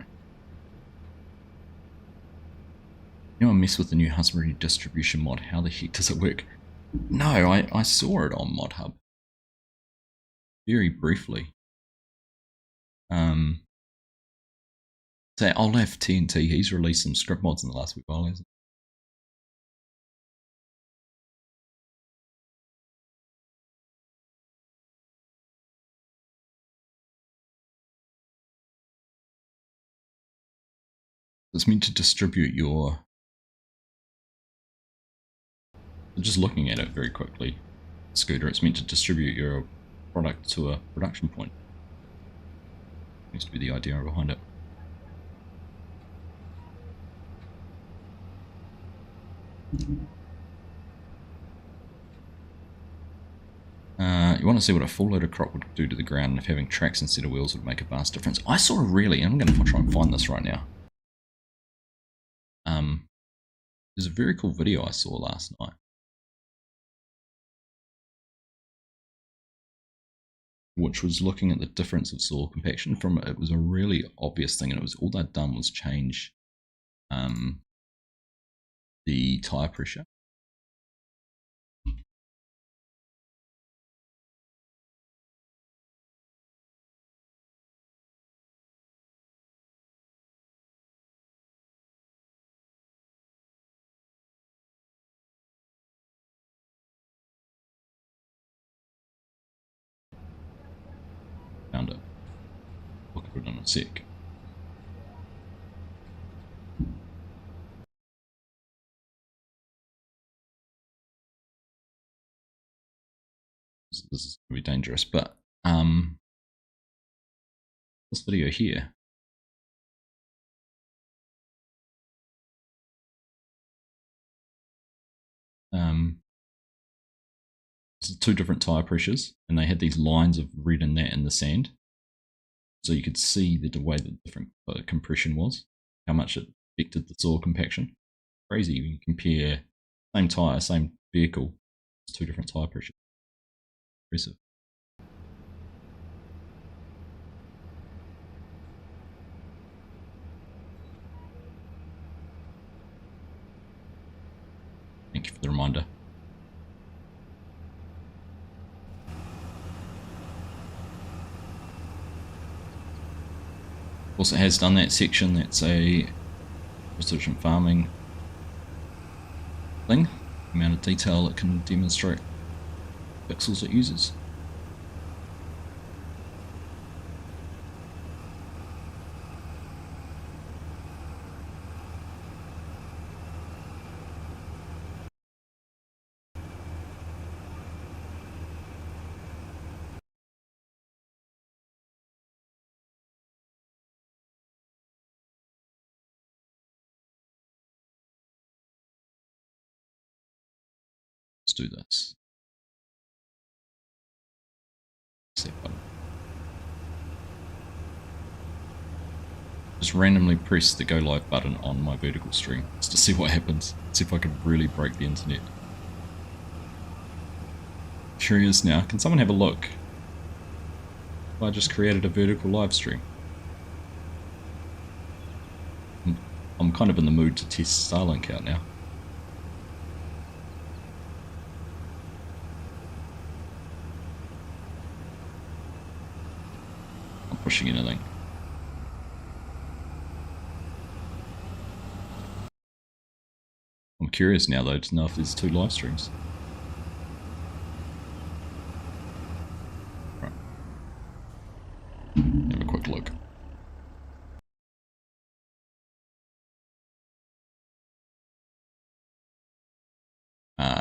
You know, I mess with the new husbandry distribution mod. How the heck does it work? No, I saw it on Mod Hub. Very briefly. So I'll have TNT, he's released some script mods in the last week while, hasn't he? It's meant to distribute your... Just looking at it very quickly, Scooter, it's meant to distribute your product to a production point. Seems to be the idea behind it. You want to see what a full loader crop would do to the ground, and if having tracks instead of wheels would make a vast difference. I saw a really, I'm going to try and find this right now. There's a very cool video I saw last night. Which was looking at the difference of soil compaction from, it was a really obvious thing, and it was all they'd done was change the tire pressure. Found it. Look at it in a sec. This is going to be dangerous, but this video here this is 2 different tire pressures, and they had these lines of red and that in the sand, so you could see the way that different compression was, how much it affected the soil compaction. Crazy. You can compare same tire, same vehicle, it's 2 different tire pressures. Impressive. Thank you for the reminder. Of course, it has done that section that's a precision farming thing. The amount of detail it can demonstrate pixels it uses. Let's do this. Save button. Just randomly press the go live button on my vertical stream just to see what happens. See if I can really break the internet. Curious now, can someone have a look? I just created a vertical live stream. I'm kind of in the mood to test Starlink out now. I'm pushing anything. I'm curious now though to know if there's 2 live streams. Right. Have a quick look.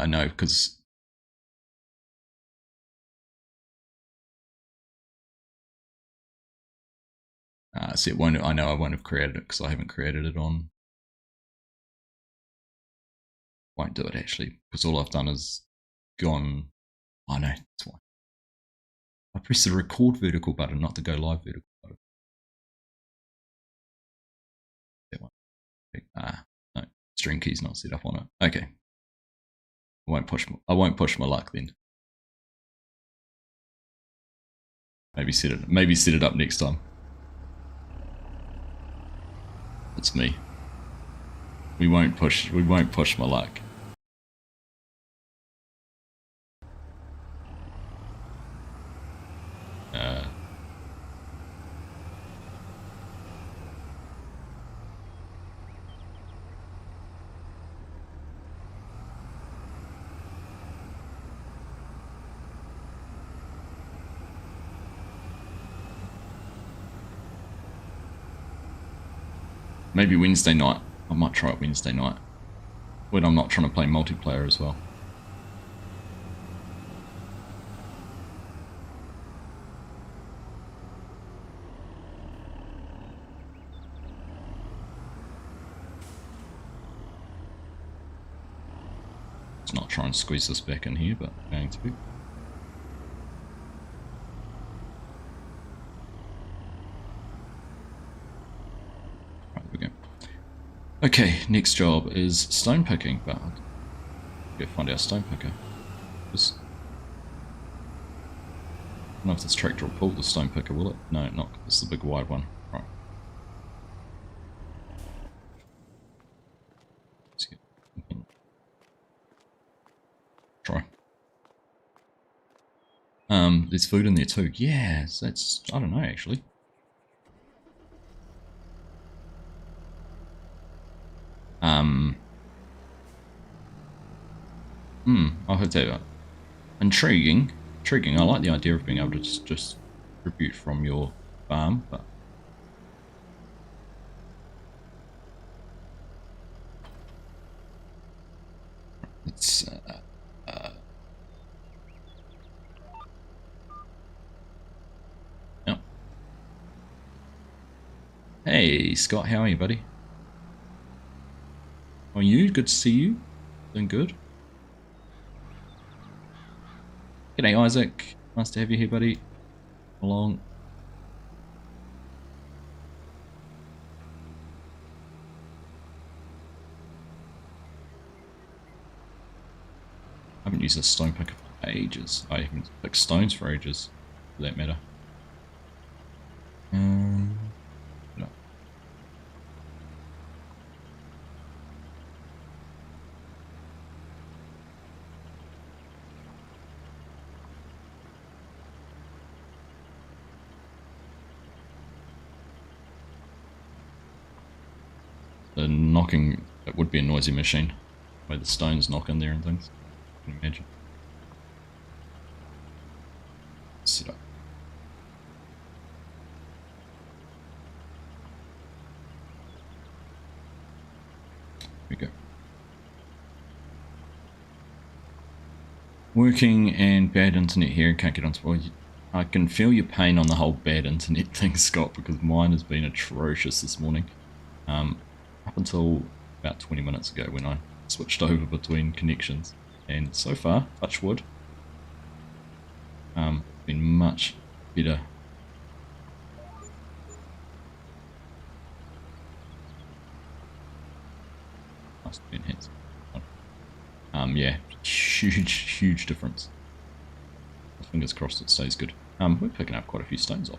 No, because See, it won't. I know I won't have created it because I haven't created it on. Won't do it actually because all I've done is gone. I know that's why. I pressed the record vertical button, not the go live vertical button. That one. No, string key's not set up on it. Okay. I won't push my luck then. Maybe set it up next time. It's me. We won't push my luck. Maybe Wednesday night. I might try it Wednesday night when I'm not trying to play multiplayer as well. Let's not try and squeeze this back in here, but I'm going to. Okay, next job is stone picking, but I'll go find our stone picker. Just, I don't know if this tractor will pull the stone picker, will it? No, not. It's the big wide one. Right. Try. There's food in there too. Yes, that's. I don't know actually. I'll have to. Intriguing. I like the idea of being able to just distribute from your farm, but it's. Yep. Hey Scott, how are you, buddy? How are you? Good to see you. Doing good. G'day Isaac, nice to have you here, buddy. Along. I haven't used a stone picker for ages. I haven't picked stones for ages, for that matter. No. The knocking, it would be a noisy machine, where the stones knock in there and things. I can imagine. Set up. Here we go. Working and bad internet here, can't get on spoil. I can feel your pain on the whole bad internet thing, Scott, because mine has been atrocious this morning. Up until about 20 minutes ago when I switched over between connections, and so far, touch wood, been much better. Must have been hits. Yeah, huge difference. Fingers crossed it stays good. We're picking up quite a few stones off.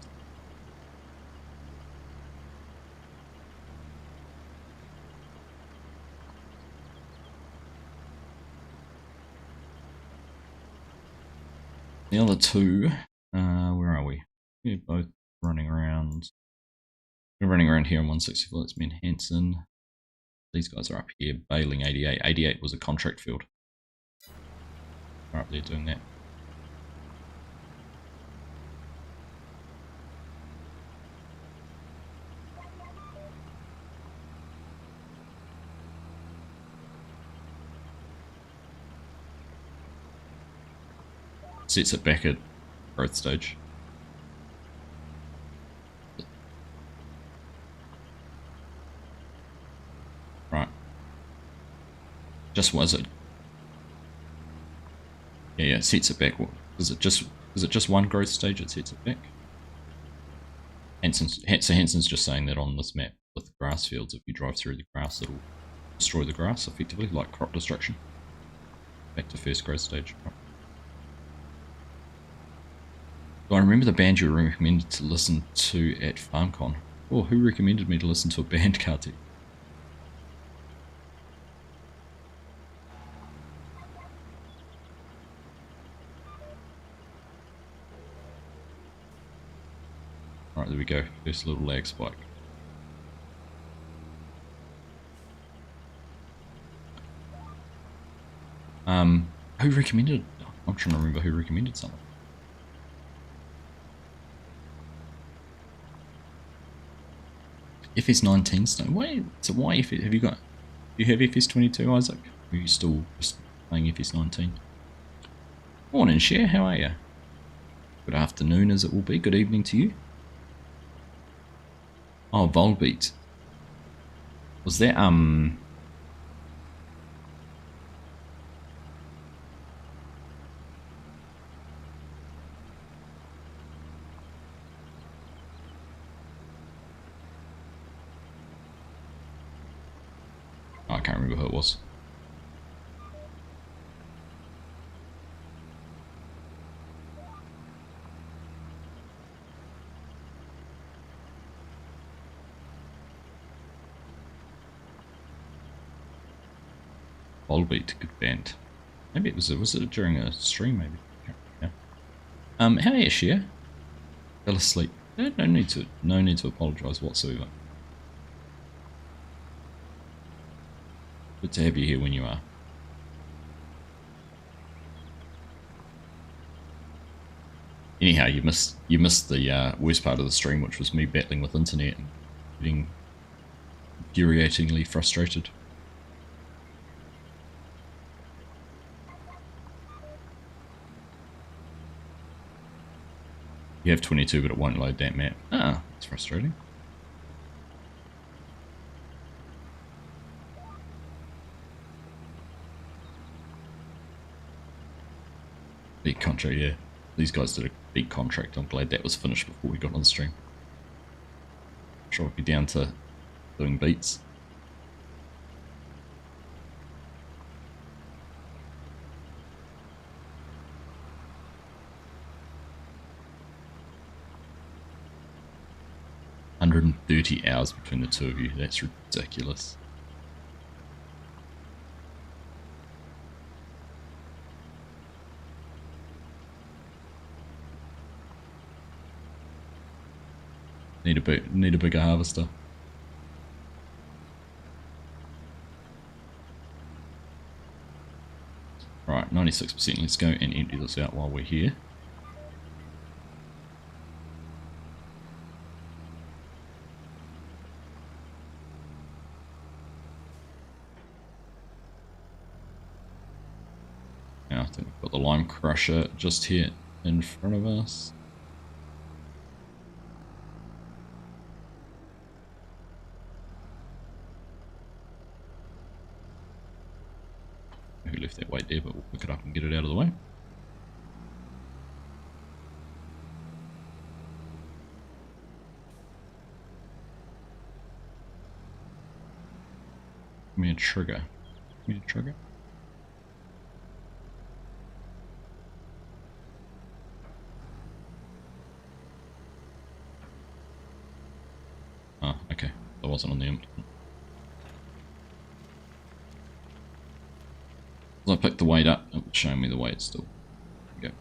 The other two, where are we? We're both running around. We're running around here on 164. That's me and Hanson. These guys are up here bailing 88. 88 was a contract field. They're up there doing that. Sets it back at growth stage. Just was it? Yeah, it sets it back. Is it just one growth stage it sets it back? Hanson's just saying that on this map with grass fields, if you drive through the grass, it'll destroy the grass effectively, like crop destruction. Back to first growth stage. Do I remember the band you recommended to listen to at FarmCon? Oh, who recommended me to listen to a band, Kartik? Alright, there we go. First little lag spike. Who recommended? I'm trying to remember who recommended something. FS19 stone. Wait, so why have you got? Do you have FS22, Isaac? Or are you still just playing FS19? Morning, Cher. How are you? Good afternoon, as it will be. Good evening to you. Oh, Volbeat. Was that I can't remember who it was. Volbeat, good band. Maybe it was during a stream, maybe. Yeah. How are you, Cher? Fell asleep. No need to apologise whatsoever. Good to have you here when you are. Anyhow, you missed the worst part of the stream, which was me battling with internet and getting infuriatingly frustrated. You have 22, but it won't load that map. Ah, that's frustrating. Big contract, yeah. These guys did a big contract. I'm glad that was finished before we got on the stream. I'm sure I'll be down to doing beats. $130 hours between the two of you. That's ridiculous. Need a bigger harvester. Right, 96%. Let's go and empty this out while we're here. Now I think we've got the lime crusher just here in front of us. Who left that weight there, but we'll pick it up and get it out of the way. Give me a trigger. Give me a trigger. Oh, okay. That wasn't on the implement. As I picked the weight up, it was showing me the weight still. There we go.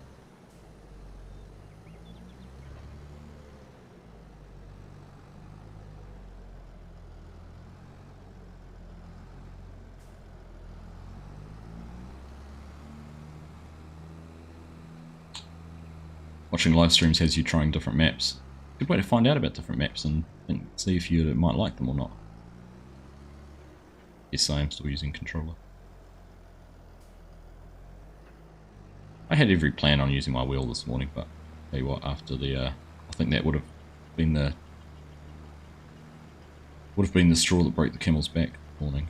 Watching live streams has you trying different maps. Good way to find out about different maps and see if you might like them or not. Yes, I am still using controller. I had every plan on using my wheel this morning, but tell you what, after the, I think that would have been the straw that broke the camel's back this morning.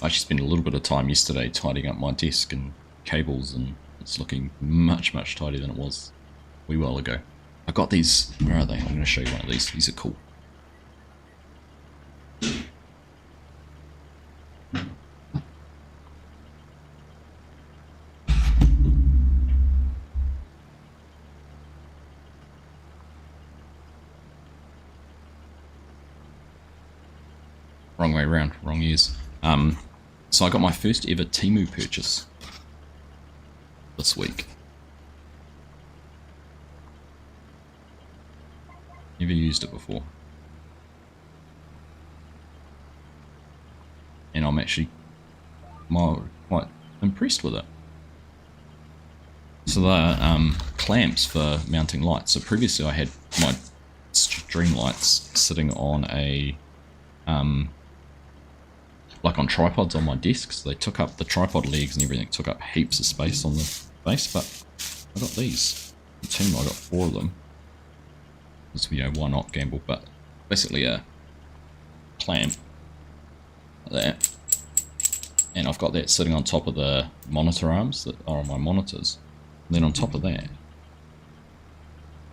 I actually spent a little bit of time yesterday tidying up my desk and cables, and it's looking much, much tidier than it was a wee while ago. I got these, where are they? I'm going to show you one of these. These are cool. Wrong way around, wrong ears. So I got my first ever Temu purchase this week. Never used it before. And I'm actually quite impressed with it. So they're clamps for mounting lights. So previously I had my string lights sitting on a like on tripods on my desk, so they took up the tripod legs and everything, took up heaps of space on the base. But I got these. The team, I got 4 of them. This video, why not gamble? But basically a clamp like that, and I've got that sitting on top of the monitor arms that are on my monitors. And then on top of that,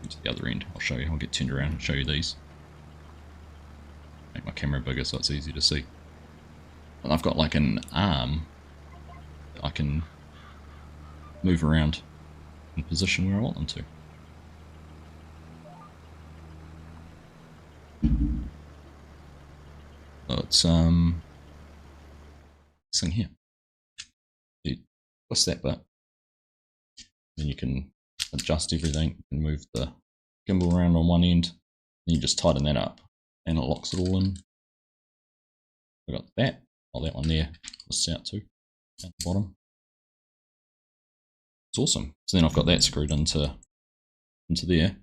to the other end, I'll show you. I'll get turned around and show you these. Make my camera bigger so it's easy to see. And I've got like an arm that I can move around and position where I want them to. So it's this thing here. You twist that bit, then you can adjust everything. You can move the gimbal around on one end, then you just tighten that up, and it locks it all in. I got that. Oh, that one there twists out too, at the bottom. It's awesome. So then I've got that screwed into there,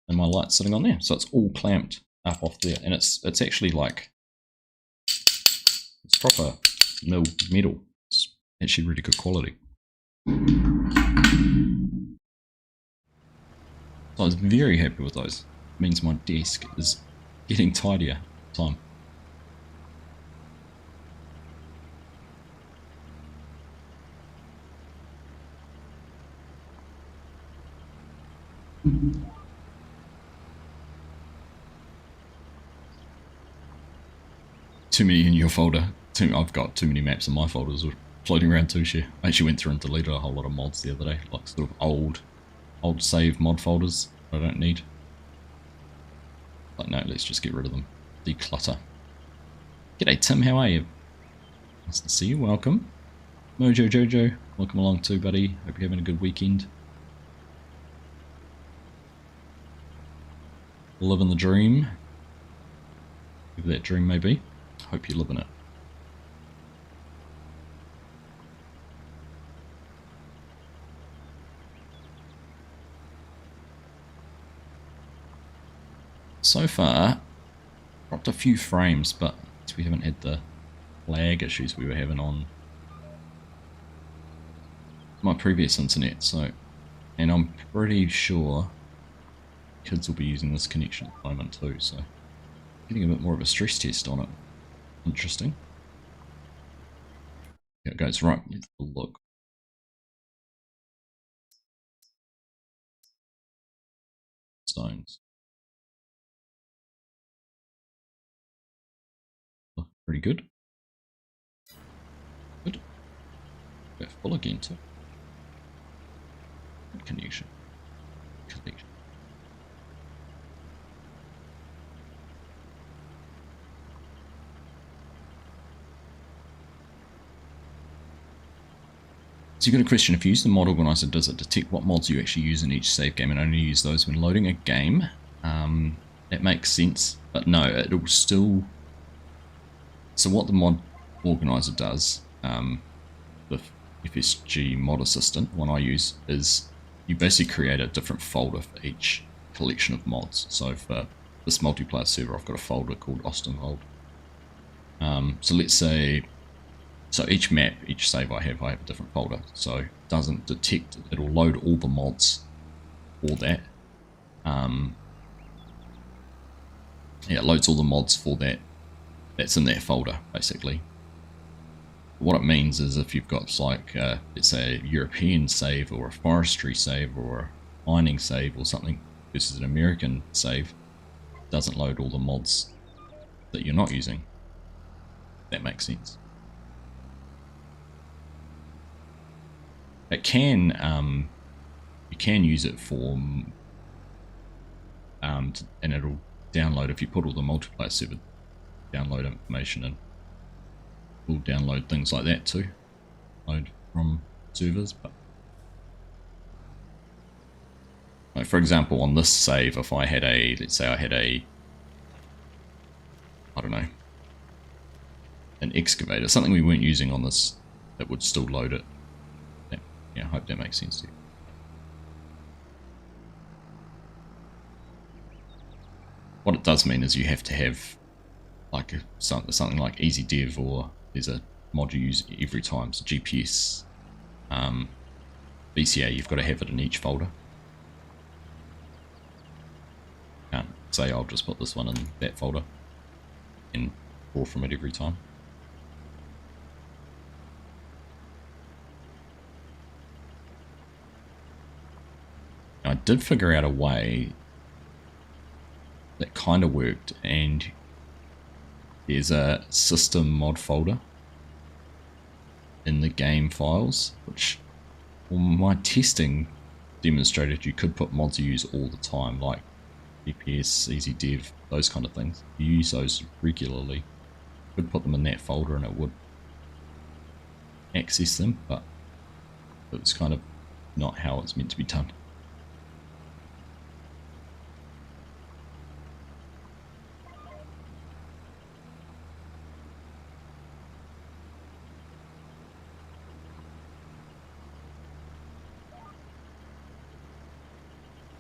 and my light's sitting on there. So it's all clamped up off there, and it's actually like, it's proper milled metal. It's actually really good quality. So I was very happy with those. It means my desk is getting tidier time. Too many in your folder. I've got too many maps in my folders floating around too, share. I actually went through and deleted a whole lot of mods the other day, like sort of old save mod folders I don't need. Like, no, let's just get rid of them. Declutter. G'day Tim, how are you? Nice to see you, welcome. Mojo Jojo, welcome along too, buddy. Hope you're having a good weekend. Living the dream. Whatever that dream may be. Hope you live in it. So far, dropped a few frames, but we haven't had the lag issues we were having on my previous internet. So, and I'm pretty sure kids will be using this connection at the moment too, so getting a bit more of a stress test on it. Interesting. Here it goes. Right, let's have a look. Stones. Look pretty good. Good. Go full again too. Good connection. Connection. So you've got a question, if you use the mod organizer, does it detect what mods you actually use in each save game and only use those when loading a game? That makes sense, but no, it'll still... So what the mod organizer does, the FSG mod assistant, one I use, is you basically create a different folder for each collection of mods. So for this multiplayer server, I've got a folder called Ostenwalde. So let's say... So each map, each save I have a different folder. So it doesn't detect, it'll load all the mods for that. Yeah, it loads all the mods for that. That's in that folder, basically. What it means is if you've got like, let's say a European save or a forestry save or a mining save or something versus an American save, it doesn't load all the mods that you're not using. That makes sense. It can, you can use it for, and it'll download if you put all the multiplayer server download information in. We'll download things like that too, load from servers. But like for example, on this save, if I had a, let's say I had a, I don't know, an excavator, something we weren't using on this, that would still load it. Yeah, I hope that makes sense to you. What it does mean is you have to have like something like easy dev, or there's a mod you use every time. So GPS, BCA, you've got to have it in each folder. Can't say I'll just put this one in that folder and draw from it every time. I did figure out a way that kind of worked, and there's a system mod folder in the game files, which, well, my testing demonstrated you could put mods you use all the time, like GPS, easy dev, those kind of things. You use those regularly, you could put them in that folder and it would access them, but it's kind of not how it's meant to be done.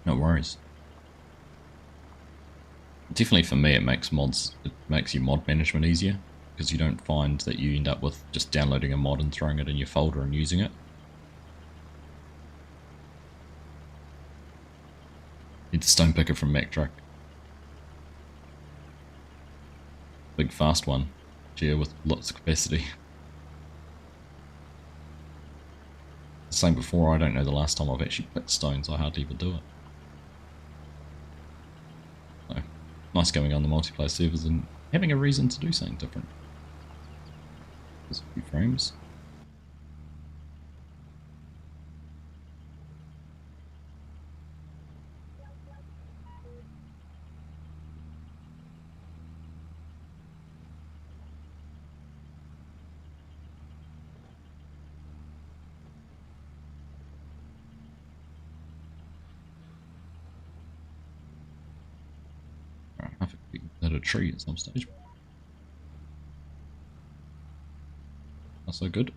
No worries. Definitely for me, it makes your mod management easier, because you don't find that you end up with just downloading a mod and throwing it in your folder and using it. Need the stone picker from Mack Truck. Big fast one. Chair with lots of capacity. Same before, I don't know the last time I've actually picked stones. I hardly ever do it. So, nice going on the multiplayer servers and having a reason to do something different. Just a few frames. Alright, I think we can hit a tree at some stage. Not so good.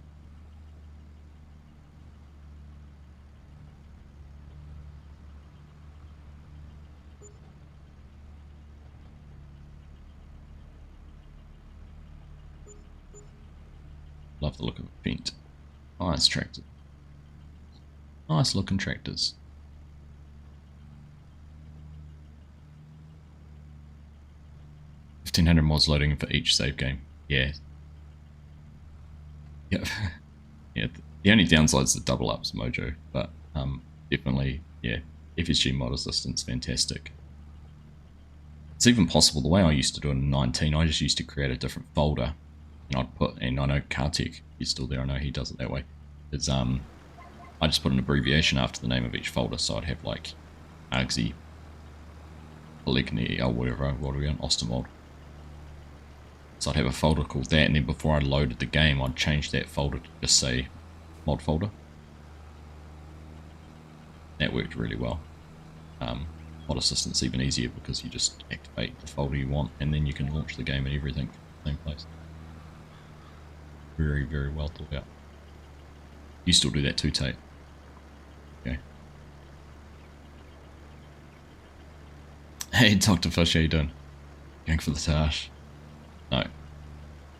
Love the look of a paint. Nice tractor. Nice looking tractors. 1500 mods loading for each save game. Yeah. Yep. Yeah. The only downside is the double ups mojo, but definitely, yeah. FSG mod assistance, fantastic. It's even possible, the way I used to do it in 19, I just used to create a different folder, and I'd put, and I know Kartik, he's still there, I know he does it that way, is I just put an abbreviation after the name of each folder, so I'd have like Argsy, Polygyny, or whatever, what are we on, Ostenwalde. So I'd have a folder called that, and then before I loaded the game, I'd change that folder to just say mod folder. That worked really well. Mod assistance even easier, because you just activate the folder you want, and then you can launch the game and everything from the same place. Very, very well thought out. You still do that too, Tate? Okay. Hey, Dr. Fish, how you doing? Going for the tash? No.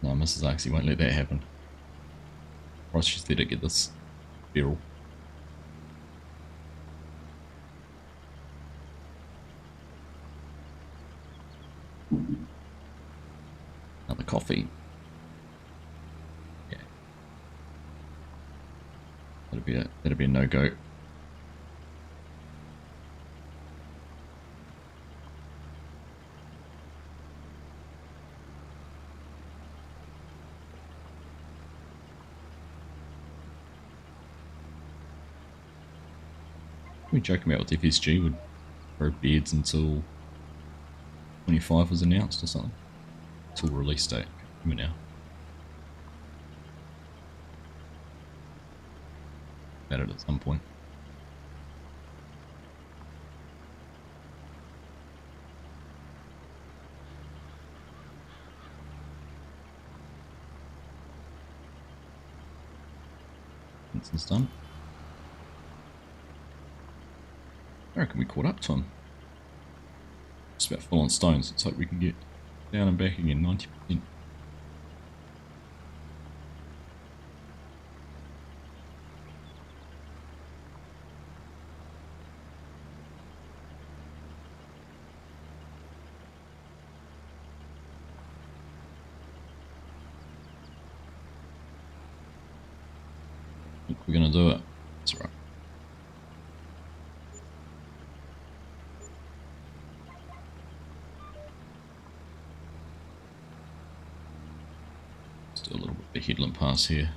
No, Mrs. Argsy won't let that happen. Or else she's there to get this barrel. Another coffee. Yeah. that'd be a no-go. We joking about with FSG would grow beards until 25 was announced or something. Until release date. Remember now. About it at some point. It's done. I reckon we caught up to him. Just about full on stones. Let's hope we can get down and back again, 90%. I think we're going to do it. That's right. Let's do a little bit of headland pass here.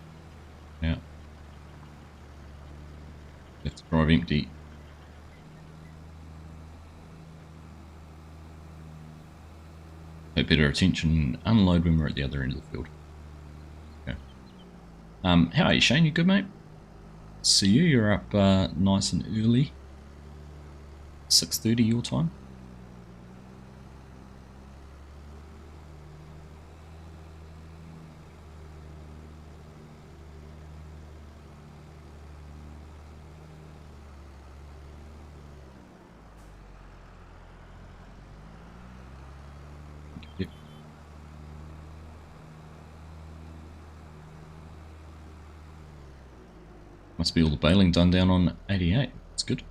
Yeah. Have to drive empty. Pay better attention. Unload when we're at the other end of the field. Okay. How are you, Shane? You good, mate? See you. You're up nice and early. 6:30 your time. Yep. Must be all the baling done down on 88. That's good.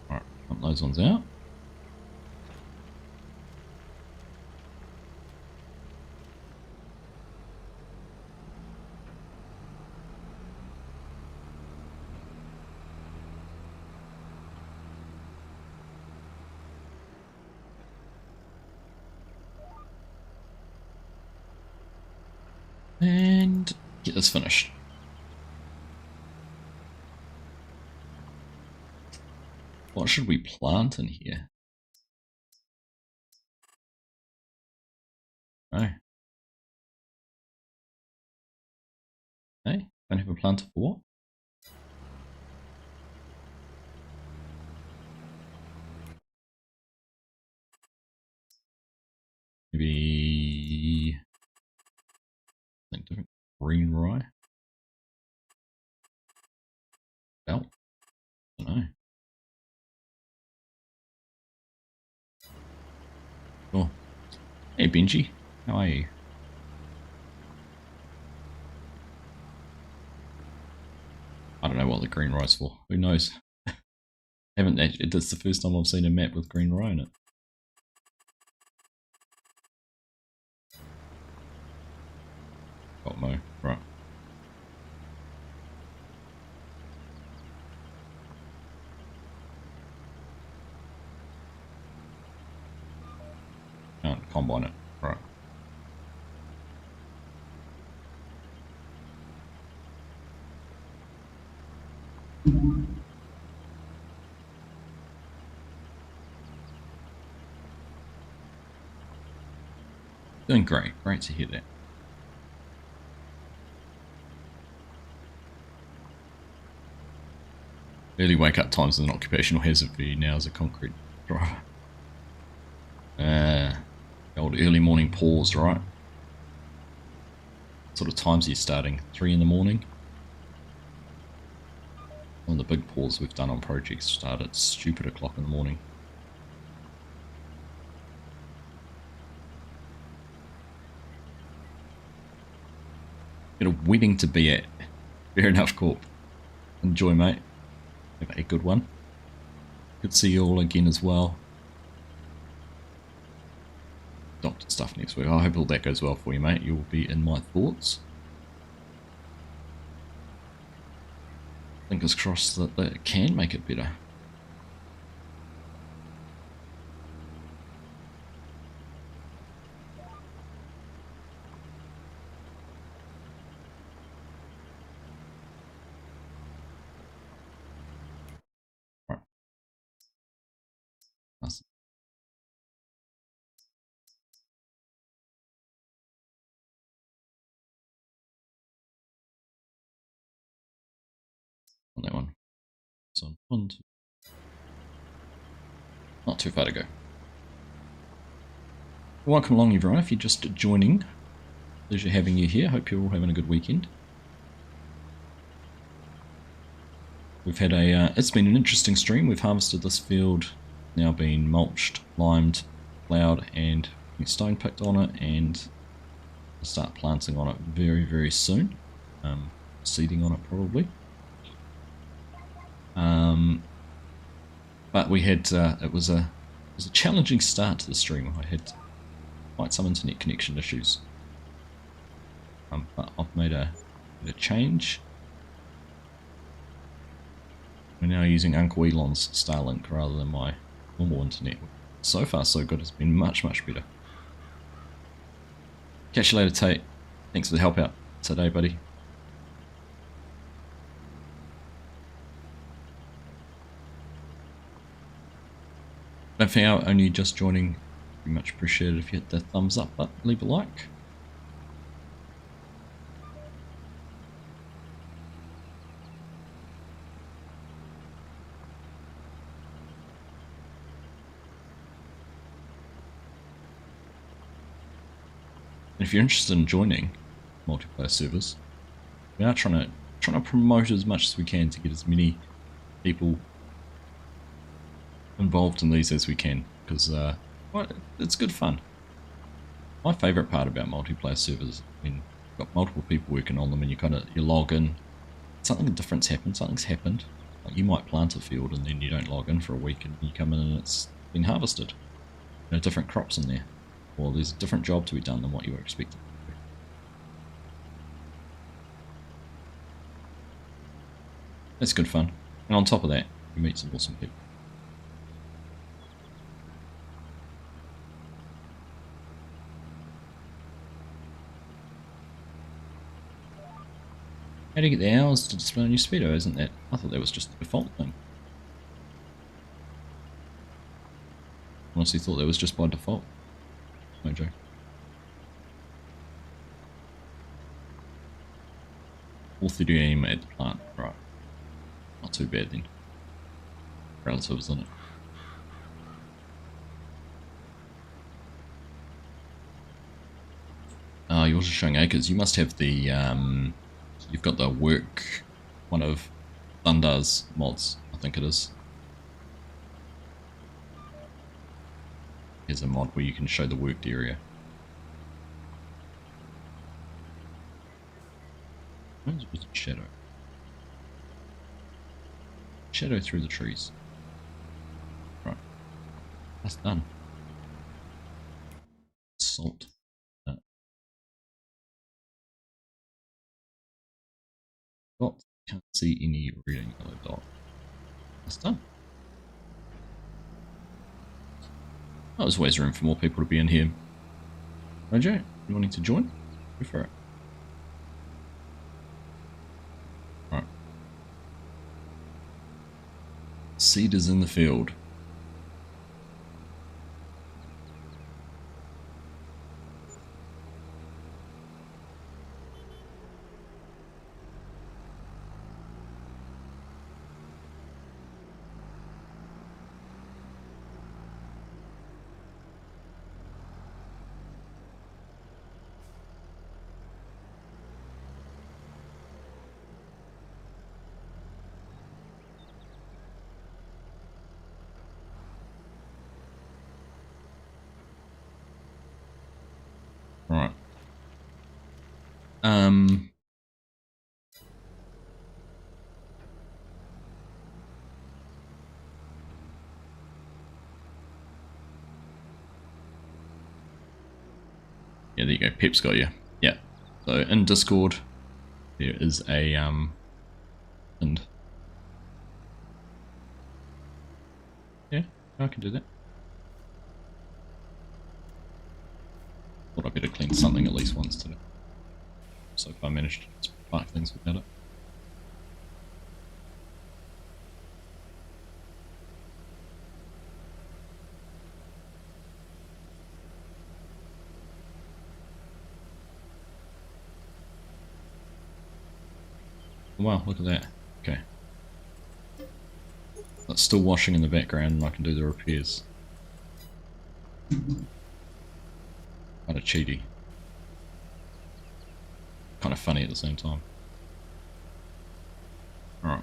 Alright, pump those ones out. And get this finished. What should we plant in here? Oh. Hey, don't have a planter for what? Maybe something different. Green rye. Bell. I don't know. Cool. Hey Benji, how are you? I don't know what the green rye's for. Who knows? Haven't actually, it's the first time I've seen a map with green rye in it. Got mo, right. Can't combine it, right. Doing great, great to hear that. Early wake up times is an occupational hazard for you now as a concrete driver. Old early morning pause, right? What sort of times are you starting? 3 in the morning? One of the big pours we've done on projects start at stupid o'clock in the morning. Got a wedding to be at. Fair enough, Corp. Enjoy, mate. Have a good one. Good to see you all again as well. Doctor stuff next week. I hope all that goes well for you, mate. You'll be in my thoughts. Fingers crossed that it can make it better. Right. Nice. On that one. So one, two. Not too far to go. Welcome along, everyone. If you're just joining, pleasure having you here. Hope you're all having a good weekend. We've had it's been an interesting stream. We've harvested this field, now been mulched, limed, ploughed, and stone picked on it, and I'll start planting on it very, very soon. Seeding on it probably. But we had it was a challenging start to the stream. I had quite some internet connection issues. But I've made a change. We're now using Uncle Elon's Starlink rather than my normal internet. So far so good, it's been much, much better. Catch you later, Tate. Thanks for the help out today, buddy. Don't think out, only just joining. Very much appreciated if you hit the thumbs up button, leave a like. And if you're interested in joining multiplayer servers, we are trying to promote as much as we can to get as many people involved in these as we can, because well, it's good fun. My favourite part about multiplayer servers is when you've got multiple people working on them and you log in, something different's happened, something's happened. Like you might plant a field and then you don't log in for a week and you come in and it's been harvested. There are different crops in there. Or there's a different job to be done than what you were expecting. It's good fun. And on top of that, you meet some awesome people. How do you get the hours to display on your speedo, isn't that? I thought that was just the default thing. Honestly thought that was just by default. No joke. All 30 AM at the plant, right. Not too bad then. Relatives, isn't it? Yours is showing acres. You must have the, you've got the work, one of Thundar's mods, I think it is. Here's a mod where you can show the worked area. Where's the shadow? Shadow through the trees. Right. That's done. Salt. Dot. Can't see any red and yellow dot. That's done. Oh, there's always room for more people to be in here. Roger, you wanting to join? Go for it. Right. Seed is in the field. Right. Peep's got you. Yeah. So in Discord, there is a and yeah, I can do that. Thought I better clean something at least once today. So if I managed to spark things without it. Wow, look at that. Okay. That's still washing in the background and I can do the repairs. Kind of cheaty. Kind of funny at the same time. Alright.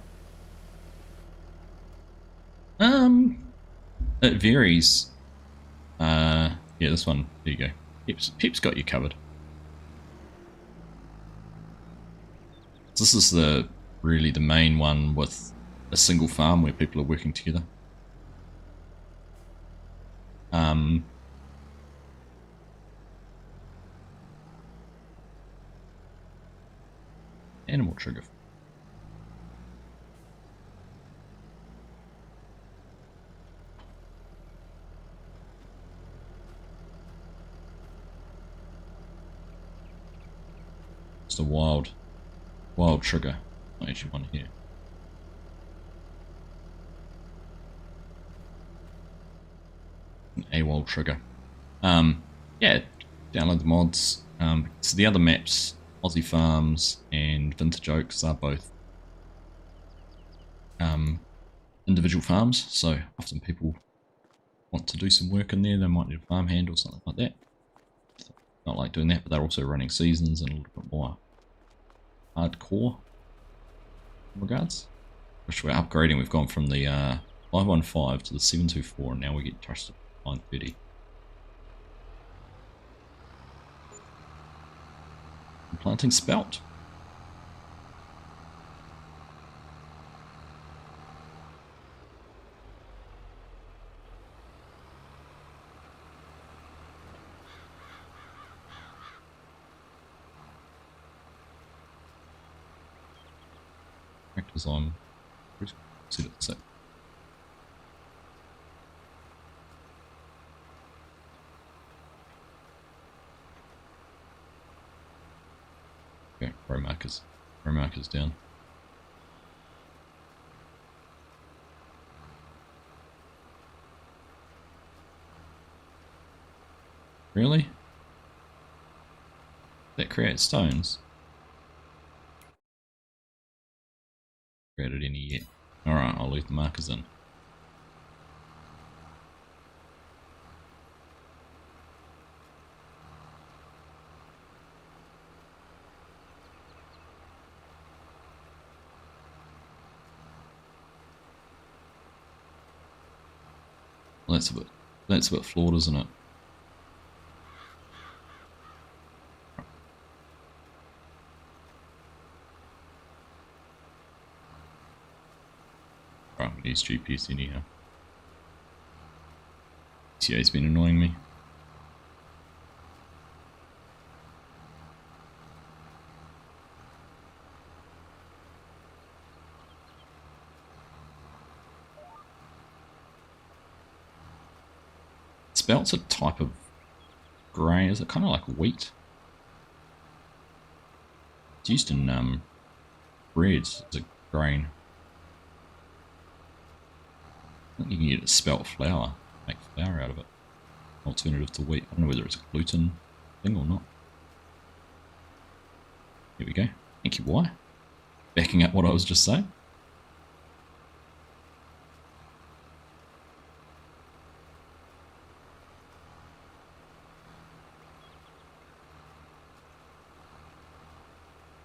It varies. Yeah, this one. There you go. Peep's got you covered. This is really the main one with a single farm where people are working together. Animal trigger. Just a wild trigger. Not actually one here. An AWOL trigger. Yeah, download the mods. So the other maps, Aussie Farms and Vintage Oaks, are both individual farms. So often people want to do some work in there. They might need a farm hand or something like that. Not like doing that, but they're also running seasons and a little bit more hardcore in regards. Which we're upgrading. We've gone from the 515 to the 724, and now we get trusted 930. I'm planting spelt. Tractors on. See what's it. Okay, row markers. Row markers down. Really? That creates stones. Created any yet? Alright, I'll leave the markers in. Well, that's a bit flawed, isn't it? Right, I'm gonna use GPS anyhow. TA's been annoying me. Spelt's a type of grain. Is it kind of like wheat? It's used in breads as a grain. I think you can get a spelt flour, make flour out of it. Alternative to wheat. I don't know whether it's a gluten thing or not. Here we go. Thank you, why? Backing up what I was just saying.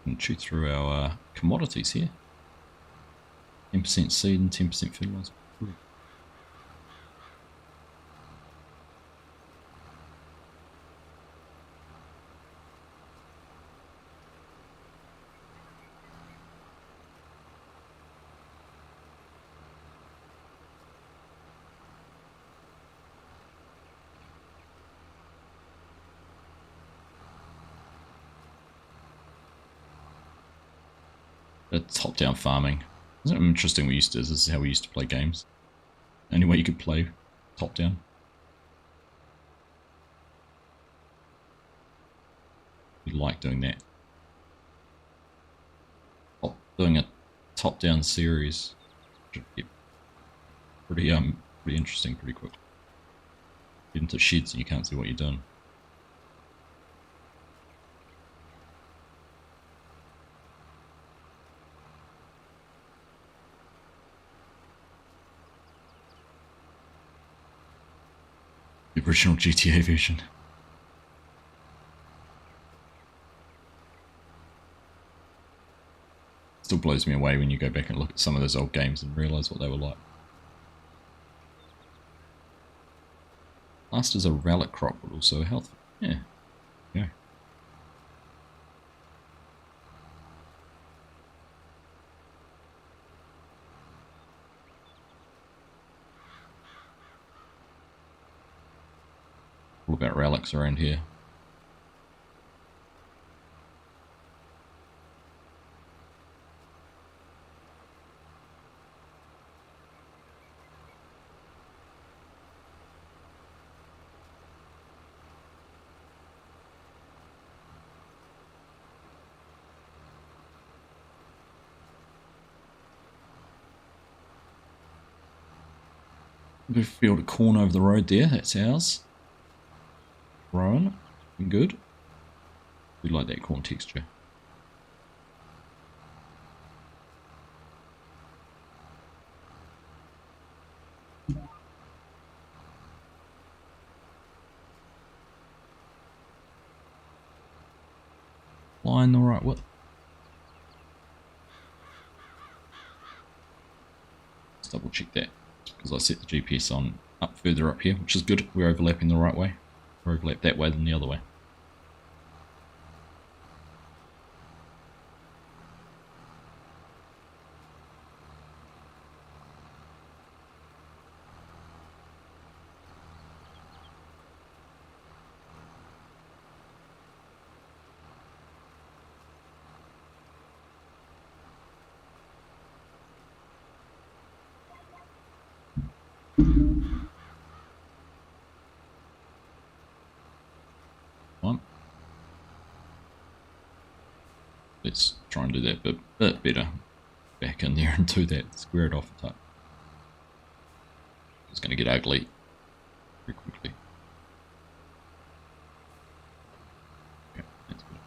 And chew through our commodities here. 10% seed and 10% fertilizer. top-down farming. Isn't it interesting this is how we used to play games. Only way you could play top-down. We like doing that. Doing a top-down series should get pretty interesting pretty quick. Get into sheds and you can't see what you're doing. The original GTA version. Still blows me away when you go back and look at some of those old games and realise what they were like. Last is a relic crop, but also a health. Yeah. Yeah. All about relics around here. Big field of corn over the road there, that's ours. Growing, good. We like that corn texture. Line the right width. Let's double check that, because I set the GPS on up further up here, which is good. We're overlapping the right way. We're overlap that way than the other way. Let's try and do that bit better. Back in there and do that. Square it off the top. It's going to get ugly very quickly. Okay, that's good.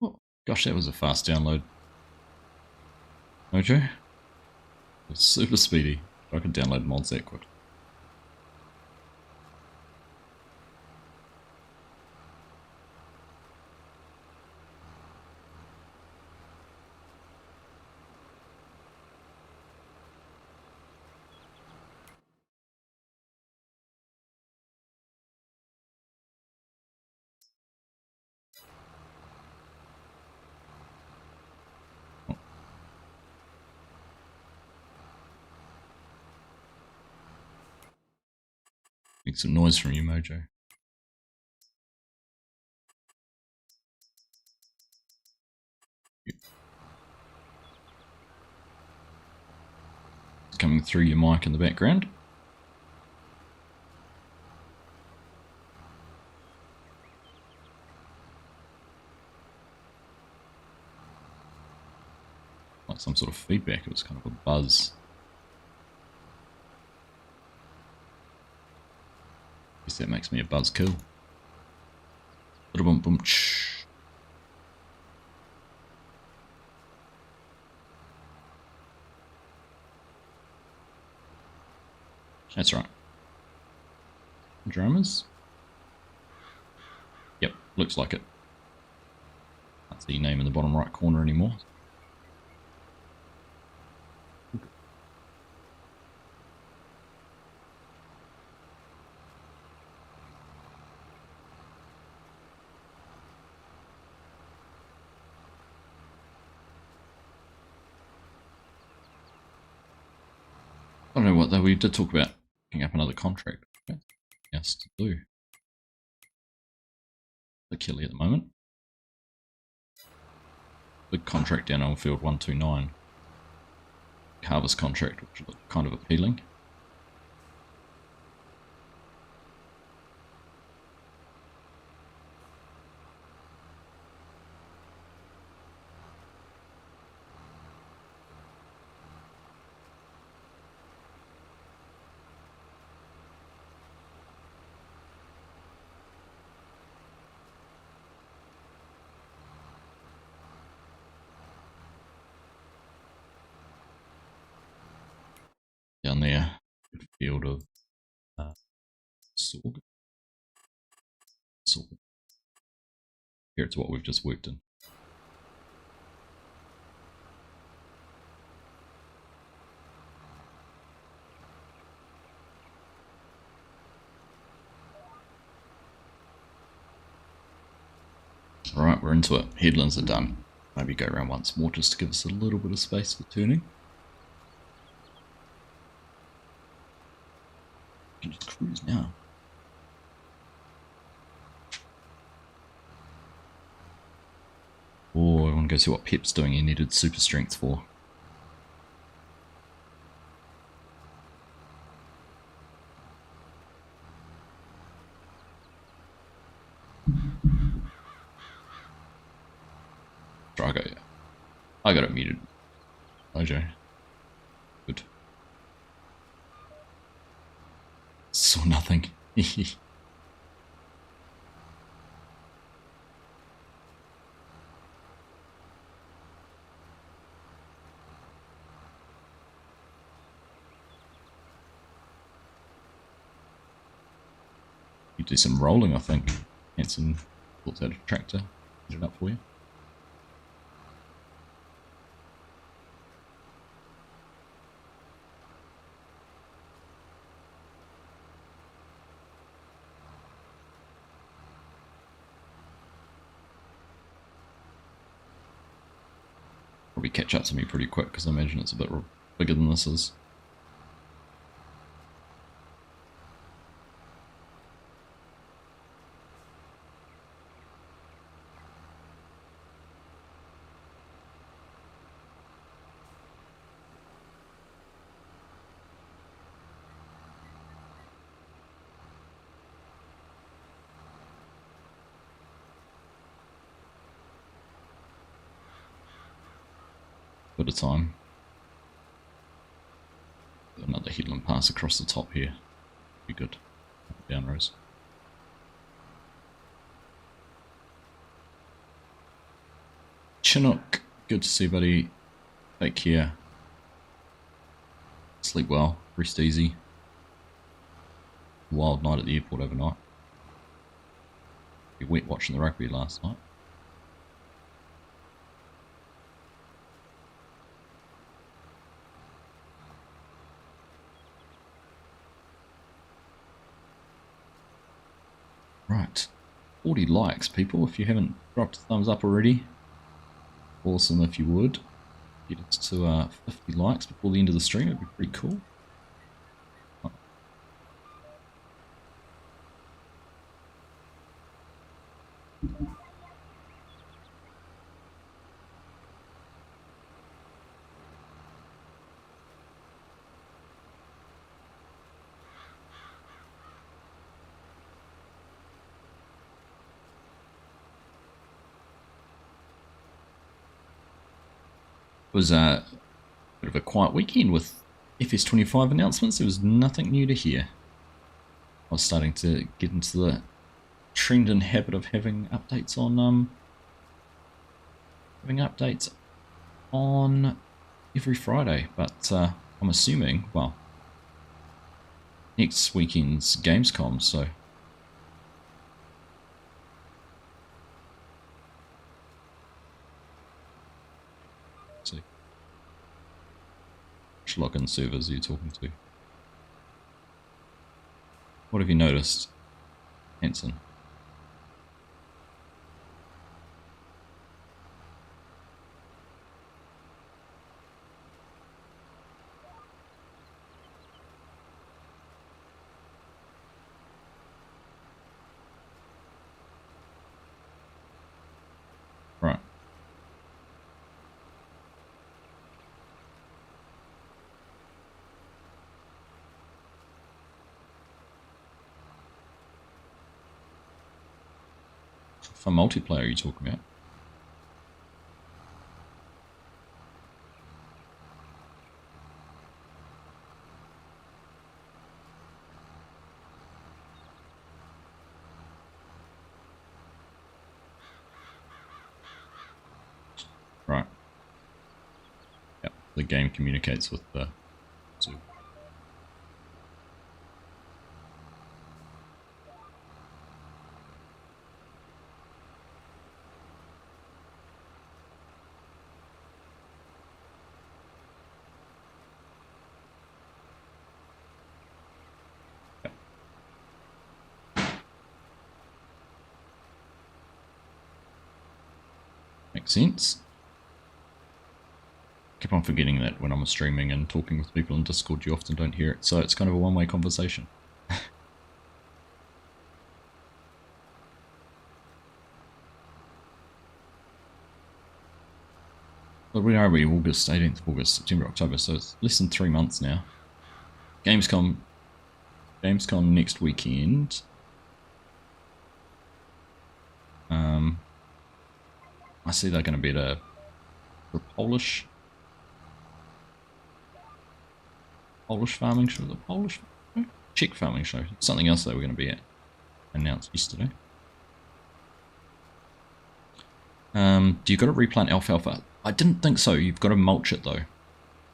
Oh, gosh, that was a fast download. Mojo? It's super speedy. I can download mods that quick. Make some noise from you, Mojo. It's coming through your mic in the background. Like some sort of feedback. It was kind of a buzz. Guess that makes me a buzzkill. Boom, boom, shh. That's right. Drummers? Yep, looks like it. Can't see your name in the bottom right corner anymore. I don't know what though, we did talk about picking up another contract. Yes, to do. The Killy at the moment. big contract down on field 129. Harvest contract, which looked kind of appealing. Down there, good field of sorghum. Here it's what we've just worked in. Alright, we're into it. Headlands are done. Maybe go around once more just to give us a little bit of space for turning. We can just cruise now. Oh, I want to go see what Pep's doing. He needed super strength for. Drago, yeah. I got it muted. Mojo. Good. Saw nothing. You do some rolling, I think. Hanson pulls out a tractor, get it up for you. Probably catch up to me pretty quick because I imagine it's a bit bigger than this is. Bit of time. Another headland pass across the top here. Be good. Down rows. Chinook, good to see, buddy. Take care. Sleep well. Rest easy. Wild night at the airport overnight. Be wet watching the rugby last night. Right, 40 likes, people. If you haven't dropped a thumbs up already, awesome if you would. Get us to 50 likes before the end of the stream, it'd be pretty cool. It was a bit of a quiet weekend with FS25 announcements. There was nothing new to hear. I was starting to get into the trend and habit of having updates on every Friday, but I'm assuming, well, next weekend's Gamescom, so see. Which login servers are you talking to? What have you noticed, Hanson? Right. For multiplayer, are you talking about? Right. Yep. The game communicates with the zoo. Yep. Makes sense. Keep on forgetting that when I'm streaming and talking with people on Discord, you often don't hear it, so it's kind of a one-way conversation. But where are we? August, 18th of August, September, October, so it's less than 3 months now. Gamescom next weekend. I see they're going to be at the Polish farming show, Czech farming show, something else they were going to be at, announced yesterday. Do you got to replant alfalfa? I didn't think so. You've got to mulch it though.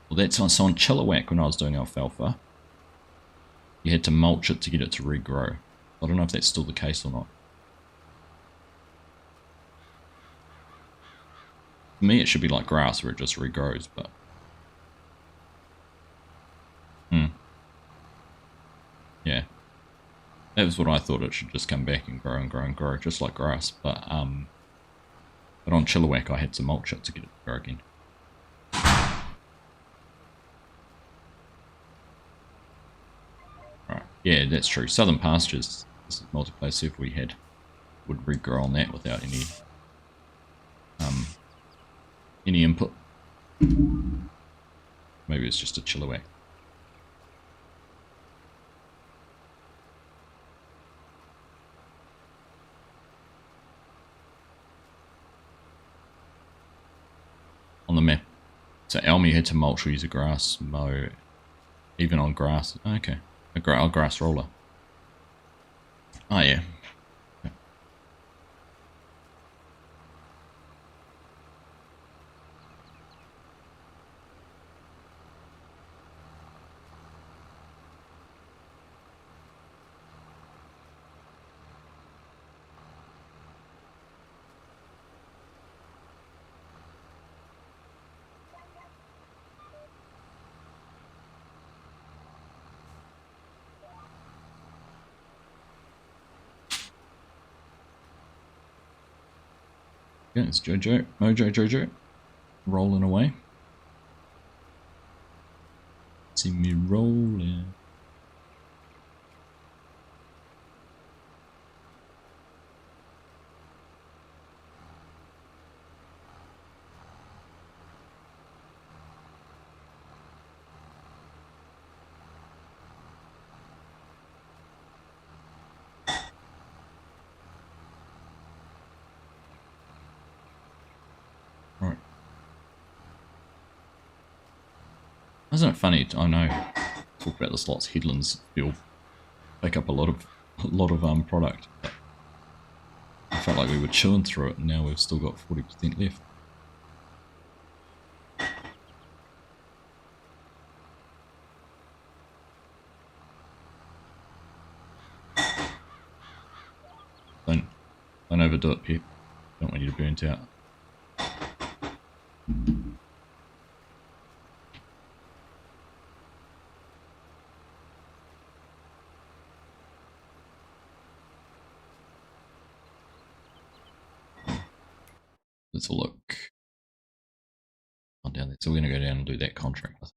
Well, that's on, so on Chilliwack when I was doing alfalfa, you had to mulch it to get it to regrow. I don't know if that's still the case or not. For me, it should be like grass where it just regrows, but... Yeah. That was what I thought. It should just come back and grow and grow and grow, just like grass. But on Chilliwack, I had to mulch it to get it to grow again. Right. Yeah, that's true. Southern Pastures, this is multiplayer, see if we would regrow on that without any input. Maybe it's just a Chilliwack. On the map. So Elmy had to mulch or use a grass mow, even on grass. Okay, a grass roller. Oh yeah. Yeah, it's Mojo Jojo, rolling away. See me rolling. Right. Isn't it funny? I know. Talk about this lots. Headlands will take up a lot of product. I felt like we were chewing through it, and now we've still got 40% left. Don't overdo it, Pip. Don't want you to burn out. Let's look. On down there. So we're going to go down and do that contract.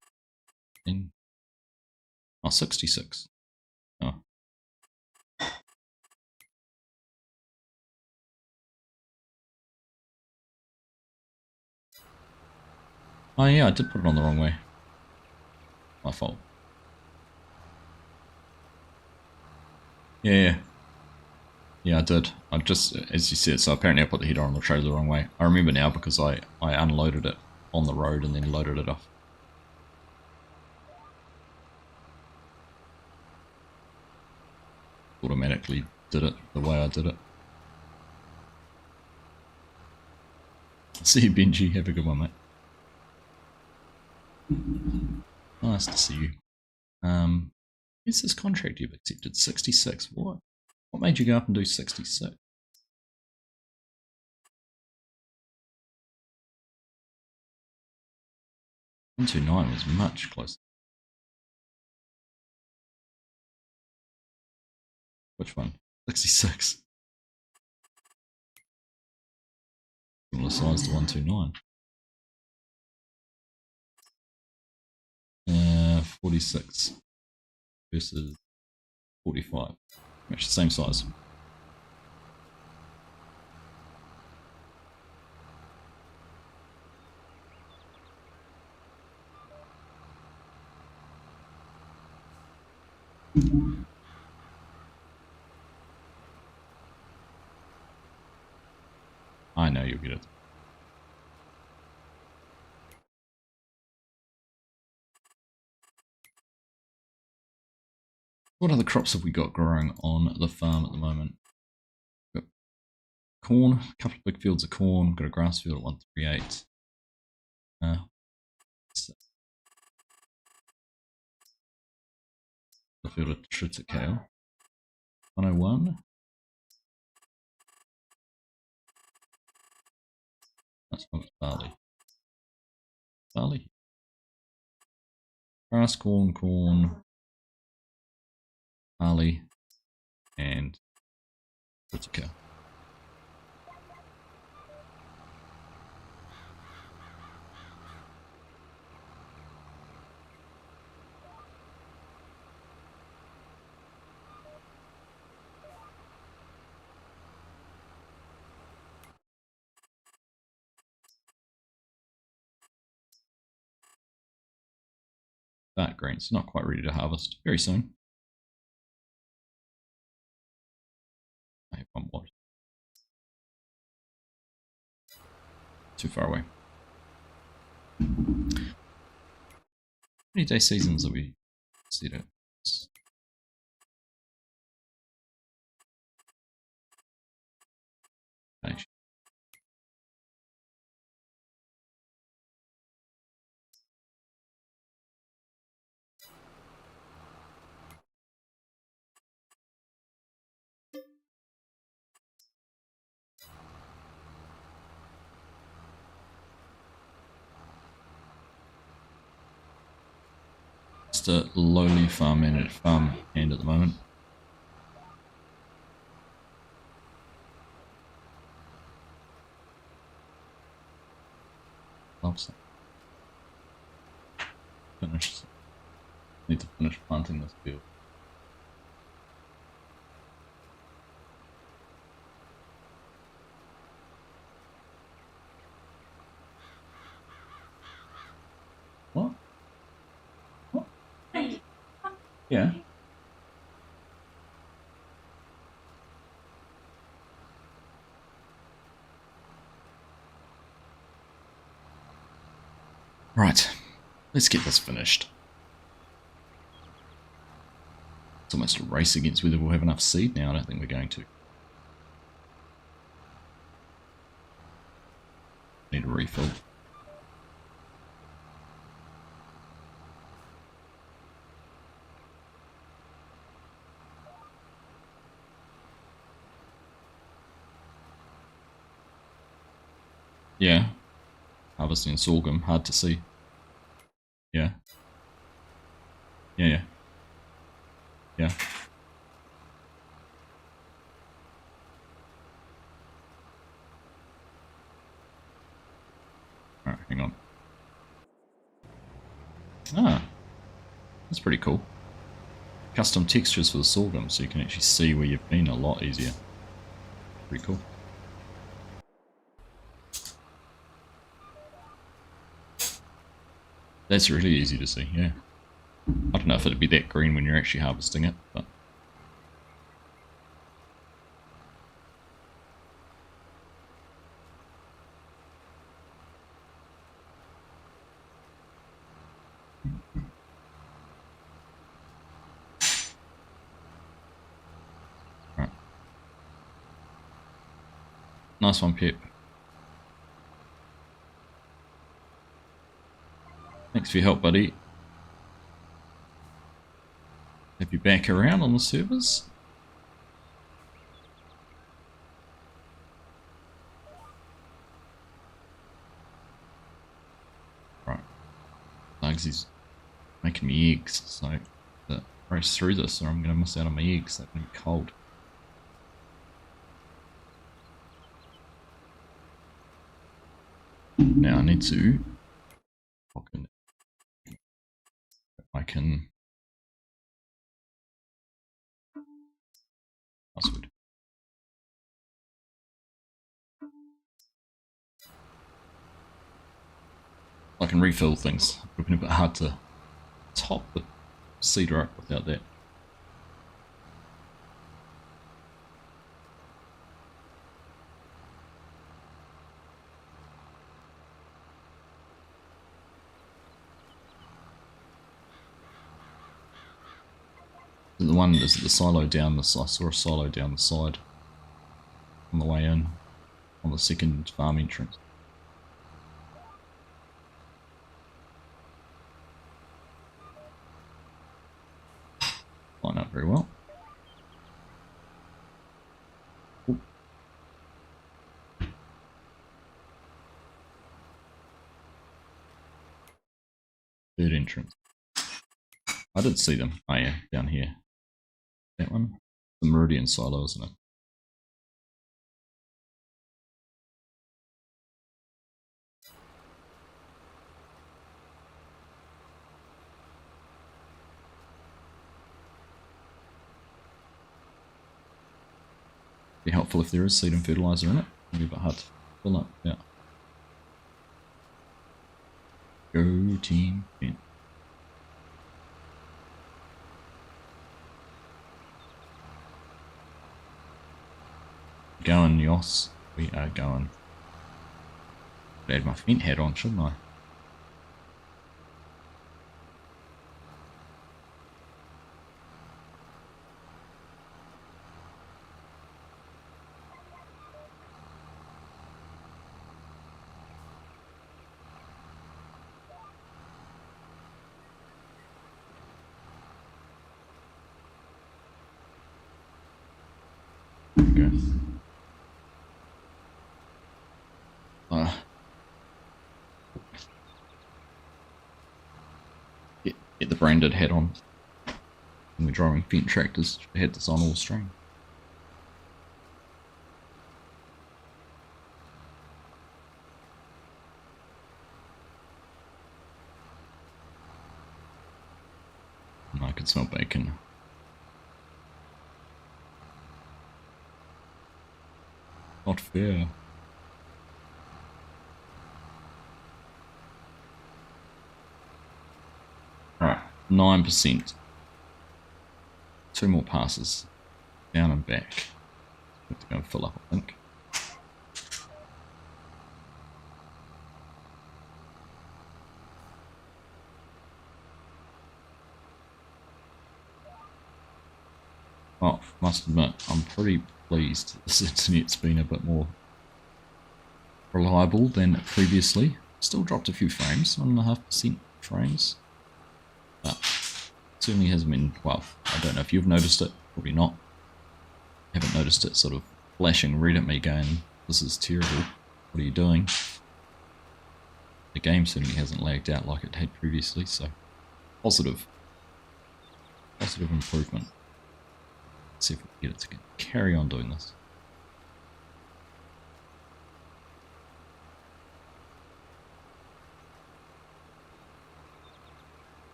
Oh, 66. Oh. Oh yeah, I did put it on the wrong way. My fault. Yeah. Yeah, I did. I just, as you said, so apparently I put the header on the trailer the wrong way. I remember now because I unloaded it on the road and then loaded it off. Automatically did it the way I did it. See you, Benji. Have a good one, mate. Nice to see you. Where's this contract you've accepted? 66. What made you go up and do 66? 129 was much closer. Which one? 66. Similar size to 129. 46 versus 45. Much the same size. I know you'll get it. What other crops have we got growing on the farm at the moment? Got corn, a couple of big fields of corn, got a grass field at 138. The field of triticale. 101. That's not barley. Barley. Grass, corn, barley, and triticale. Dark greens, not quite ready to harvest. Very soon. I have one more. Too far away. How many day seasons are we set at? Just a lowly farm hand at the moment. Loves it. Finished. Need to finish planting this field. What? What? Yeah. Right. Let's get this finished. It's almost a race against whether we'll have enough seed now. I don't think we're going to. Need a refill. Yeah. Harvesting sorghum, hard to see. Yeah. Yeah. Alright, hang on. Ah. That's pretty cool. Custom textures for the sorghum, so you can actually see where you've been a lot easier. Pretty cool. That's really easy to see, yeah. I don't know if it'd be that green when you're actually harvesting it, but... Nice one, Pip. Thanks for your help, buddy. Have you back around on the servers? Right. Argsy's making me eggs, so to race through this or I'm going to miss out on my eggs. They're going to be cold. Now I need to I can password. I can refill things. It would have been a bit hard to top the cedar up without that. The one is the silo down the side. I saw a silo down the side on the way in on the second farm entrance. Line up very well. Ooh. Third entrance. I did see them. Oh yeah, down here. That one. The Meridian silo, isn't it? Be helpful if there is seed and fertilizer in it. It'll be a bit hard to fill up. Yeah. Go team. Yeah. Going, Yos. We are going. I had my Fent hat on, shouldn't I? Okay. Get the branded hat on. When we're driving Fent tractors, should have had this on all string. I can smell bacon. Not fair. Alright, 9%. 2 more passes. Down and back. Have to go and fill up, I think. Well, must admit, I'm pretty pleased this internet's been a bit more reliable than previously. Still dropped a few frames, 1.5% frames. But certainly hasn't been, well, I don't know if you've noticed it, probably not. Haven't noticed it sort of flashing red at me going, this is terrible, what are you doing? The game certainly hasn't lagged out like it had previously, so positive improvement. Let's see if we can get it to carry on doing this.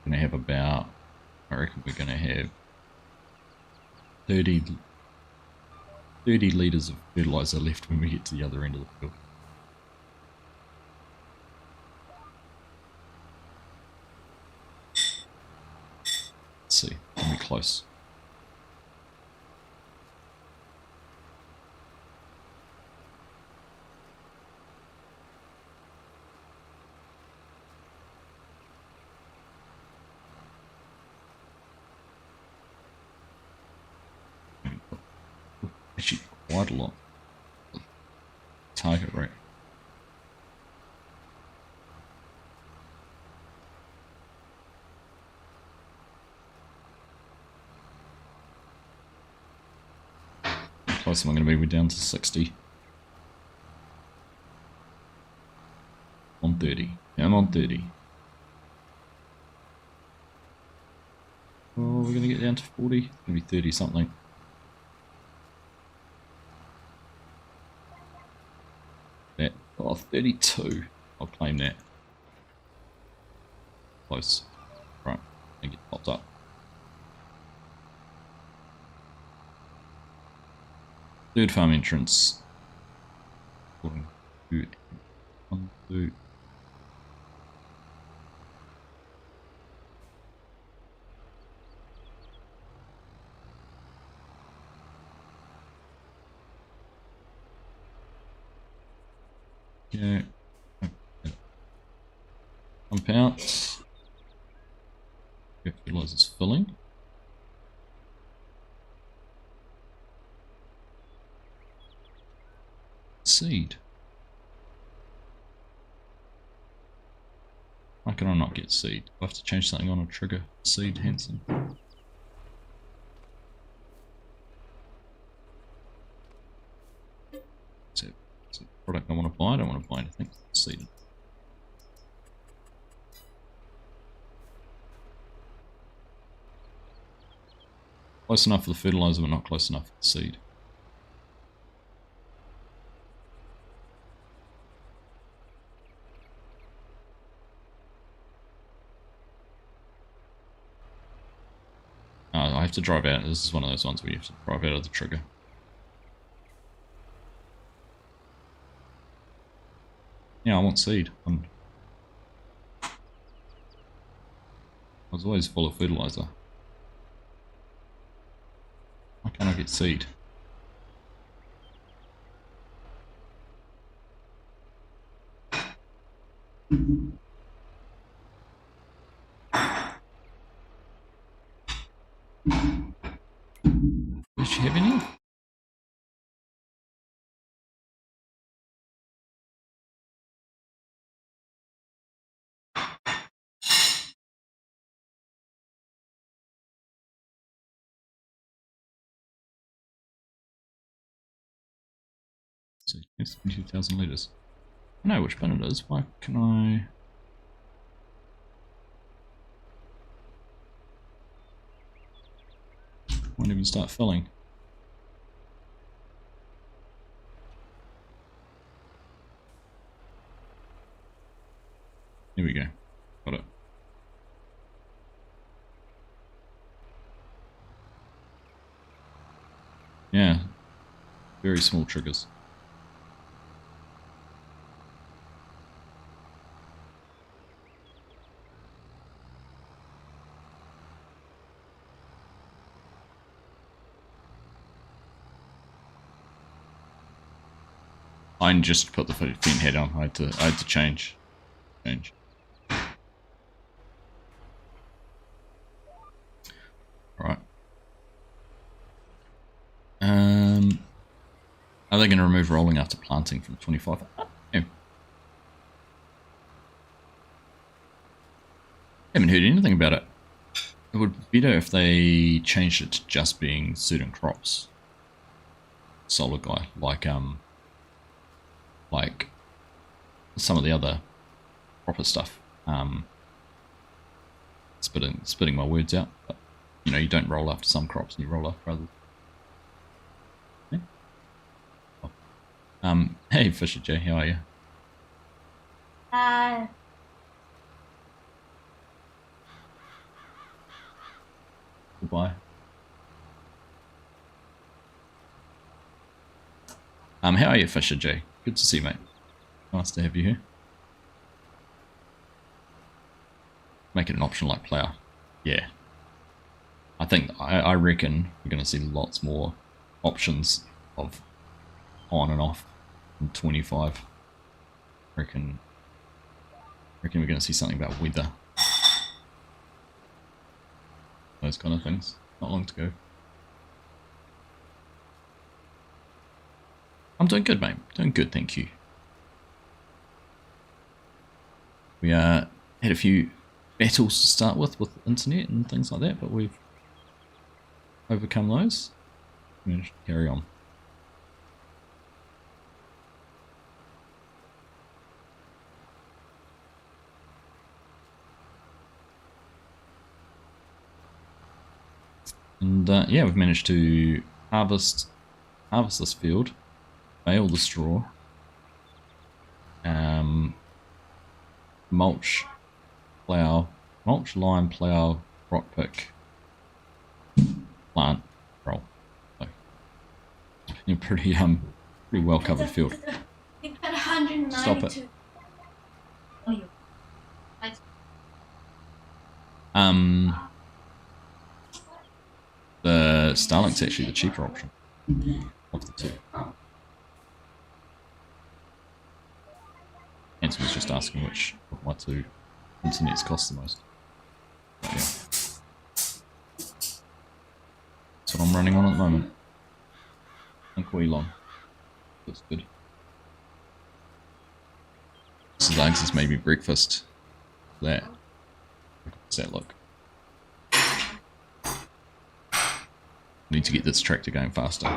Gonna have about, I reckon we're gonna have 30 litres of fertiliser left when we get to the other end of the field. Let's see, can we close? quite a lot. Target rate. How close am I going to be? We're down to 60. On 30. Yeah, I'm on 30. Oh, we're going to get down to 40. It's going to be 30 something. That. Oh, 32. I'll claim that. Close. Right. I think it popped up. Third farm entrance. According to 1, 2. Yeah. Pump out. Fertilizer's filling. Seed. Why can I not get seed? Do I have to change something on a trigger seed, Hanson? Is it a product I want to buy? I don't want to buy anything. Seed. Close enough for the fertilizer, but not close enough for the seed. I have to drive out. This is one of those ones where you have to drive out of the trigger. Yeah, I want seed. I was always full of fertilizer. Why can't I get seed? Did she have any? So it's 22,000 litres. I know which bin it is. Why can I... Won't even start filling. Here we go. Got it. Yeah. Very small triggers. I just put the fin head on. I had to change. Alright. Are they going to remove rolling after planting from 25? Yeah. Haven't heard anything about it. It would be better if they changed it to just being certain crops. Solar guy, like some of the other proper stuff. Spitting my words out, but you know, you don't roll after some crops and you roll after others. Yeah. Oh. Hey Fisher J, how are you? Hi. Goodbye. How are you, Fisher J? Good to see you, mate. Nice to have you here. Make it an option like player. Yeah. I reckon we're going to see lots more options of on and off in 25. Reckon we're going to see something about weather. Those kind of things. Not long to go. I'm doing good, mate. Doing good, thank you. We had a few battles to start with the internet and things like that, but we've overcome those. Managed to carry on. And yeah, we've managed to harvest this field, bale the straw, mulch, lime, plough, rock pick, plant, roll. So, you're pretty well covered field. Stop it. The Starlink's actually the cheaper option of the two. Anson was just asking which of my two internets cost the most. But yeah. That's what I'm running on at the moment. And Quilon. That's good. This is Argsy's maybe breakfast. There. How's that look? Need to get this tractor going faster.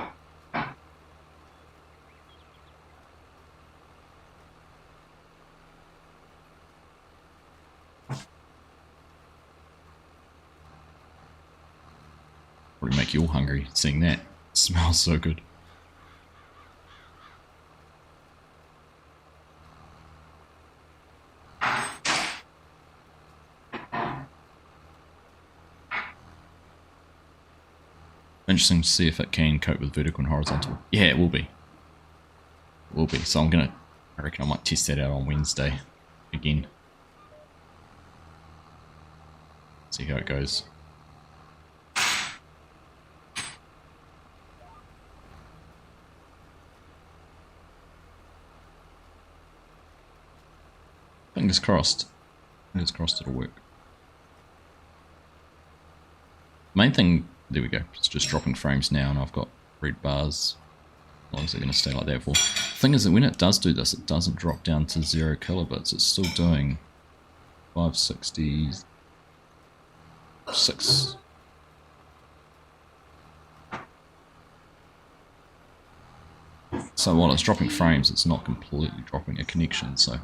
Probably make you all hungry seeing that. It smells so good. Interesting to see if it can cope with vertical and horizontal. Yeah, it will be. It will be. So I reckon I might test that out on Wednesday again. See how it goes. Fingers crossed. Fingers crossed it'll work. Main thing, there we go. It's just dropping frames now and I've got red bars. As long as they're going to stay like that for. The thing is that when it does do this, it doesn't drop down to 0 kilobits. It's still doing 566. So while it's dropping frames, it's not completely dropping a connection. So,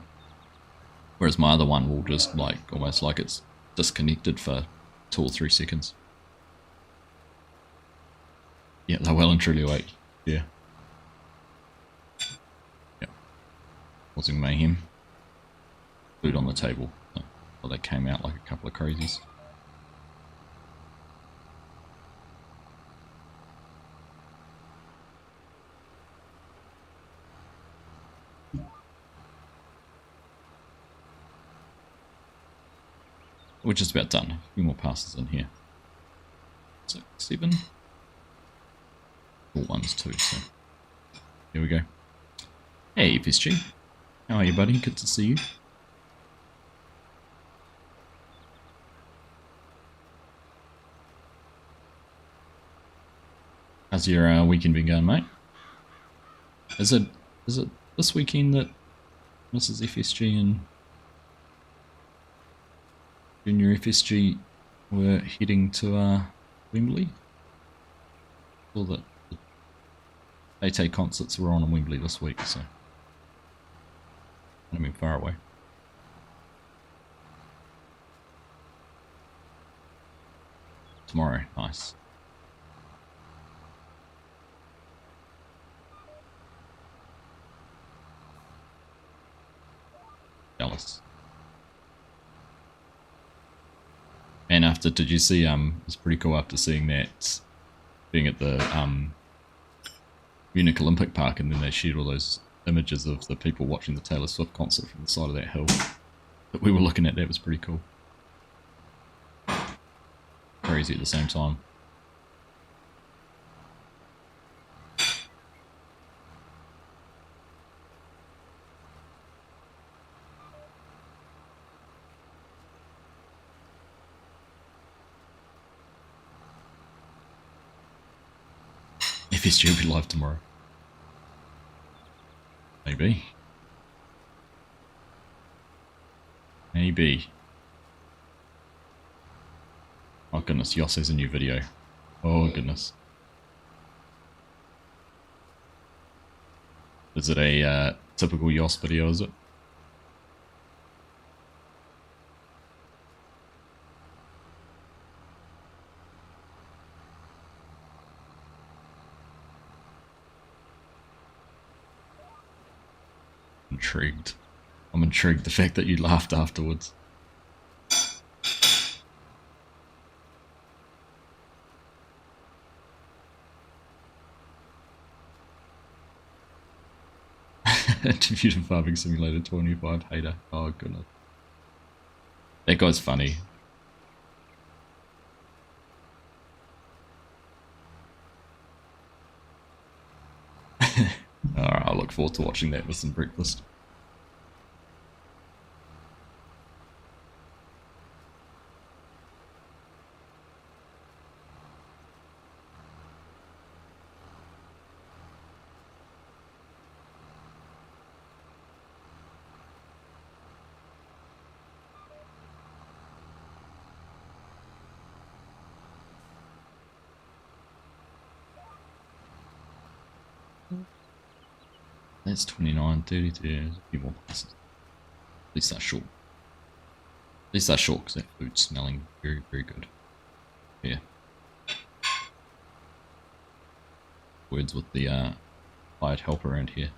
whereas my other one will just like almost like it's disconnected for 2 or 3 seconds. Yeah, they're well and truly awake. Yeah. Yeah. Causing mayhem. Food on the table. Well, they came out like a couple of crazies. We're just about done. A few more passes in here. 6, 7. All ones too, so here we go. Hey FSG. How are you, buddy? Good to see you. How's your weekend been going, mate? Is it this weekend that Mrs. FSG and Junior FSG were heading to Wembley? Or that the AT concerts were on in Wembley this week, so I mean far away. Tomorrow, nice. Jealous. And after, did you see, it's pretty cool after seeing that, being at the Munich Olympic Park, and then they shared all those images of the people watching the Taylor Swift concert from the side of that hill that we were looking at. That was pretty cool. Crazy at the same time. FSG will be live tomorrow. Maybe. Maybe. Oh goodness, Yoss has a new video. Oh goodness. Is it a typical Yoss video, is it? Intrigued. I'm intrigued the fact that you laughed afterwards. Interviewed in Farming Simulator 25 hater. Oh goodness. That guy's funny. Alright, I look forward to watching that with some breakfast. That's 29, 32, there's a few more places. At least that's short. At least that's short because that food's smelling very, very good. Yeah. Words with the hired helper around here.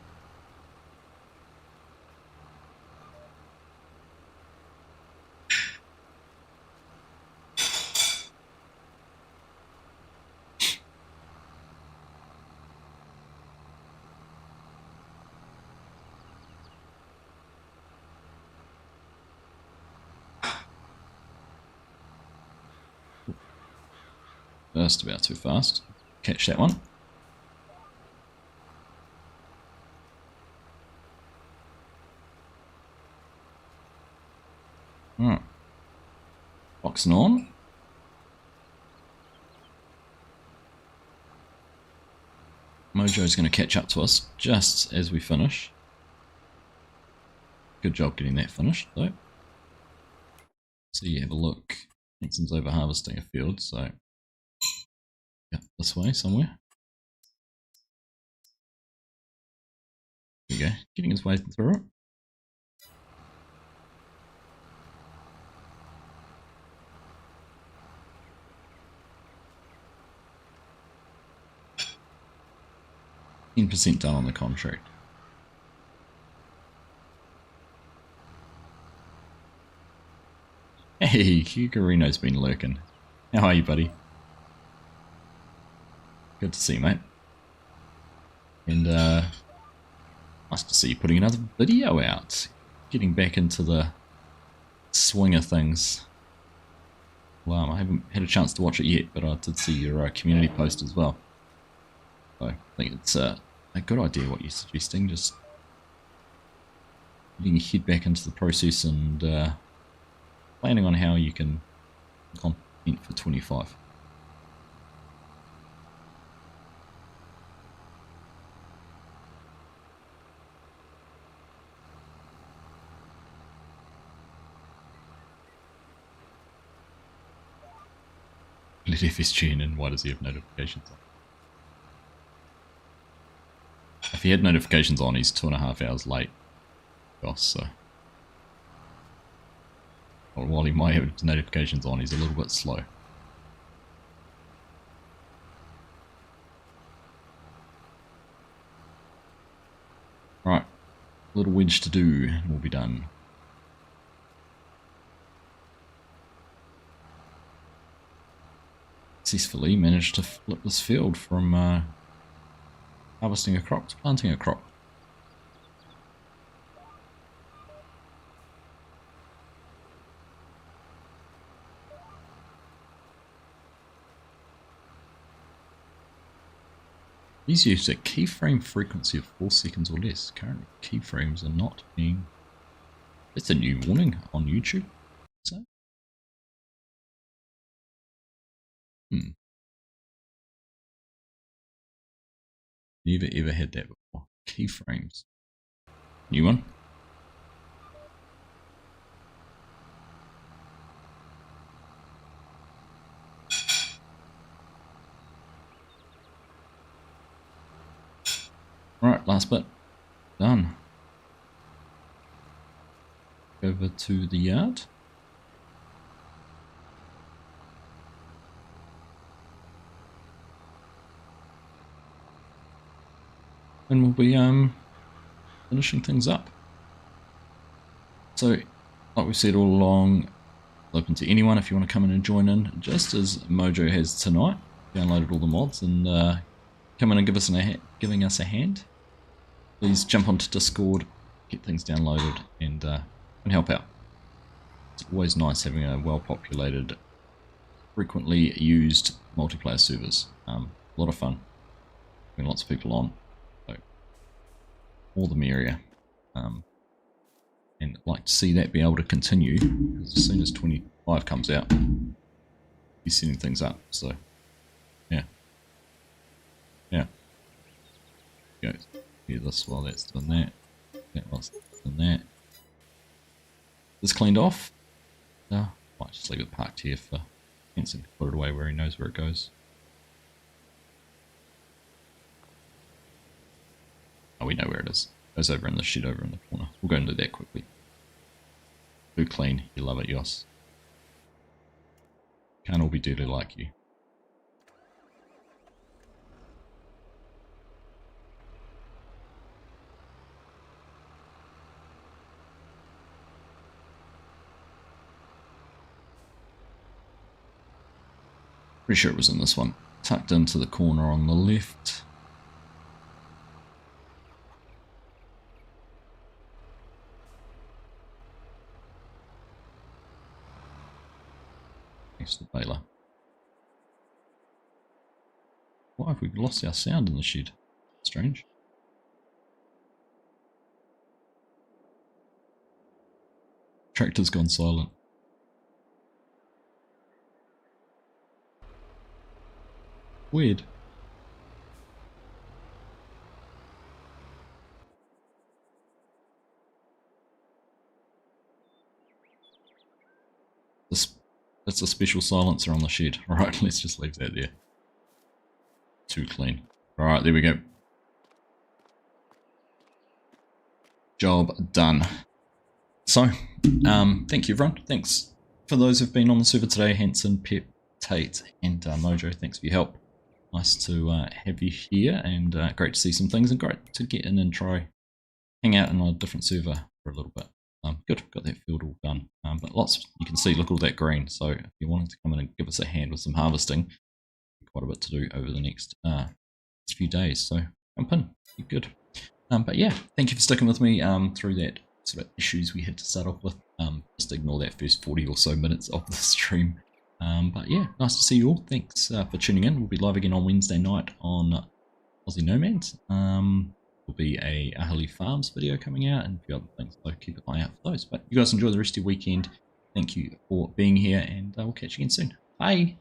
Just about too fast. Catch that one. Alright. Boxing on. Mojo's going to catch up to us just as we finish. Good job getting that finished, though. So you have a look. Nixon's over harvesting a field, so yeah, this way somewhere. There you go, getting his way through it. %10 done on the contract. Hey, Hugarino's been lurking. How are you, buddy? Good to see you, mate. And nice to see you putting another video out. Getting back into the swing of things. Wow, I haven't had a chance to watch it yet, but I did see your community post as well. So I think it's a good idea what you're suggesting, just getting your head back into the process and planning on how you can content for 25. Let FSG in, and why does he have notifications on? If he had notifications on, he's 2.5 hours late. Gosh, so. Or while he might have notifications on, he's a little bit slow. Right, little wedge to do, and we'll be done. Successfully managed to flip this field from harvesting a crop to planting a crop. These use a keyframe frequency of 4 seconds or less. Currently, keyframes are not being... That's a new warning on YouTube. So, never ever had that before. Keyframes. New one. Alright, last bit. Done. Over to the yard. And we'll be finishing things up. So, like we've said all along, open to anyone if you want to come in and join in, just as Mojo has tonight. Downloaded all the mods and come in and giving us a hand. Please jump onto Discord, get things downloaded, and help out. It's always nice having a well-populated, frequently used multiplayer servers. A lot of fun. Having lots of people on. So, all the merrier. And I'd like to see that be able to continue, because as soon as 25 comes out, he's setting things up. So, yeah. Go do this while that's done that. That whilst that's done that. This cleaned off. Might just leave it parked here for Hanson to put it away where he knows where it goes. Oh, we know where it is. It goes over in the shed over in the corner. We'll go and do that quickly. Too clean. You love it, Yoss. Can't all be dirty like you. Pretty sure it was in this one. Tucked into the corner on the left. Next to the baler. Why have we lost our sound in the shed? Strange. Tractor's gone silent. Weird. That's a special silencer on the shed. Alright, let's just leave that there. Too clean. Alright, there we go. Job done. So, thank you everyone. Thanks for those who've been on the server today. Hanson, Pep, Tate, and Mojo. Thanks for your help. Nice to have you here, and great to see some things, and great to get in and try hang out in a different server for a little bit. Good, got that field all done. But lots, you can see, look at all that green. So if you're wanting to come in and give us a hand with some harvesting, quite a bit to do over the next few days. So jump in, you're good. But yeah, thank you for sticking with me through that sort of issues we had to start off with. Just ignore that first 40 or so minutes of the stream. But yeah, nice to see you all. Thanks for tuning in. We'll be live again on Wednesday night on Aussie Nomads. There'll be a Ahali Farms video coming out and a few other things, so keep an eye out for those. But you guys enjoy the rest of your weekend. Thank you for being here, and we'll catch you again soon. Bye!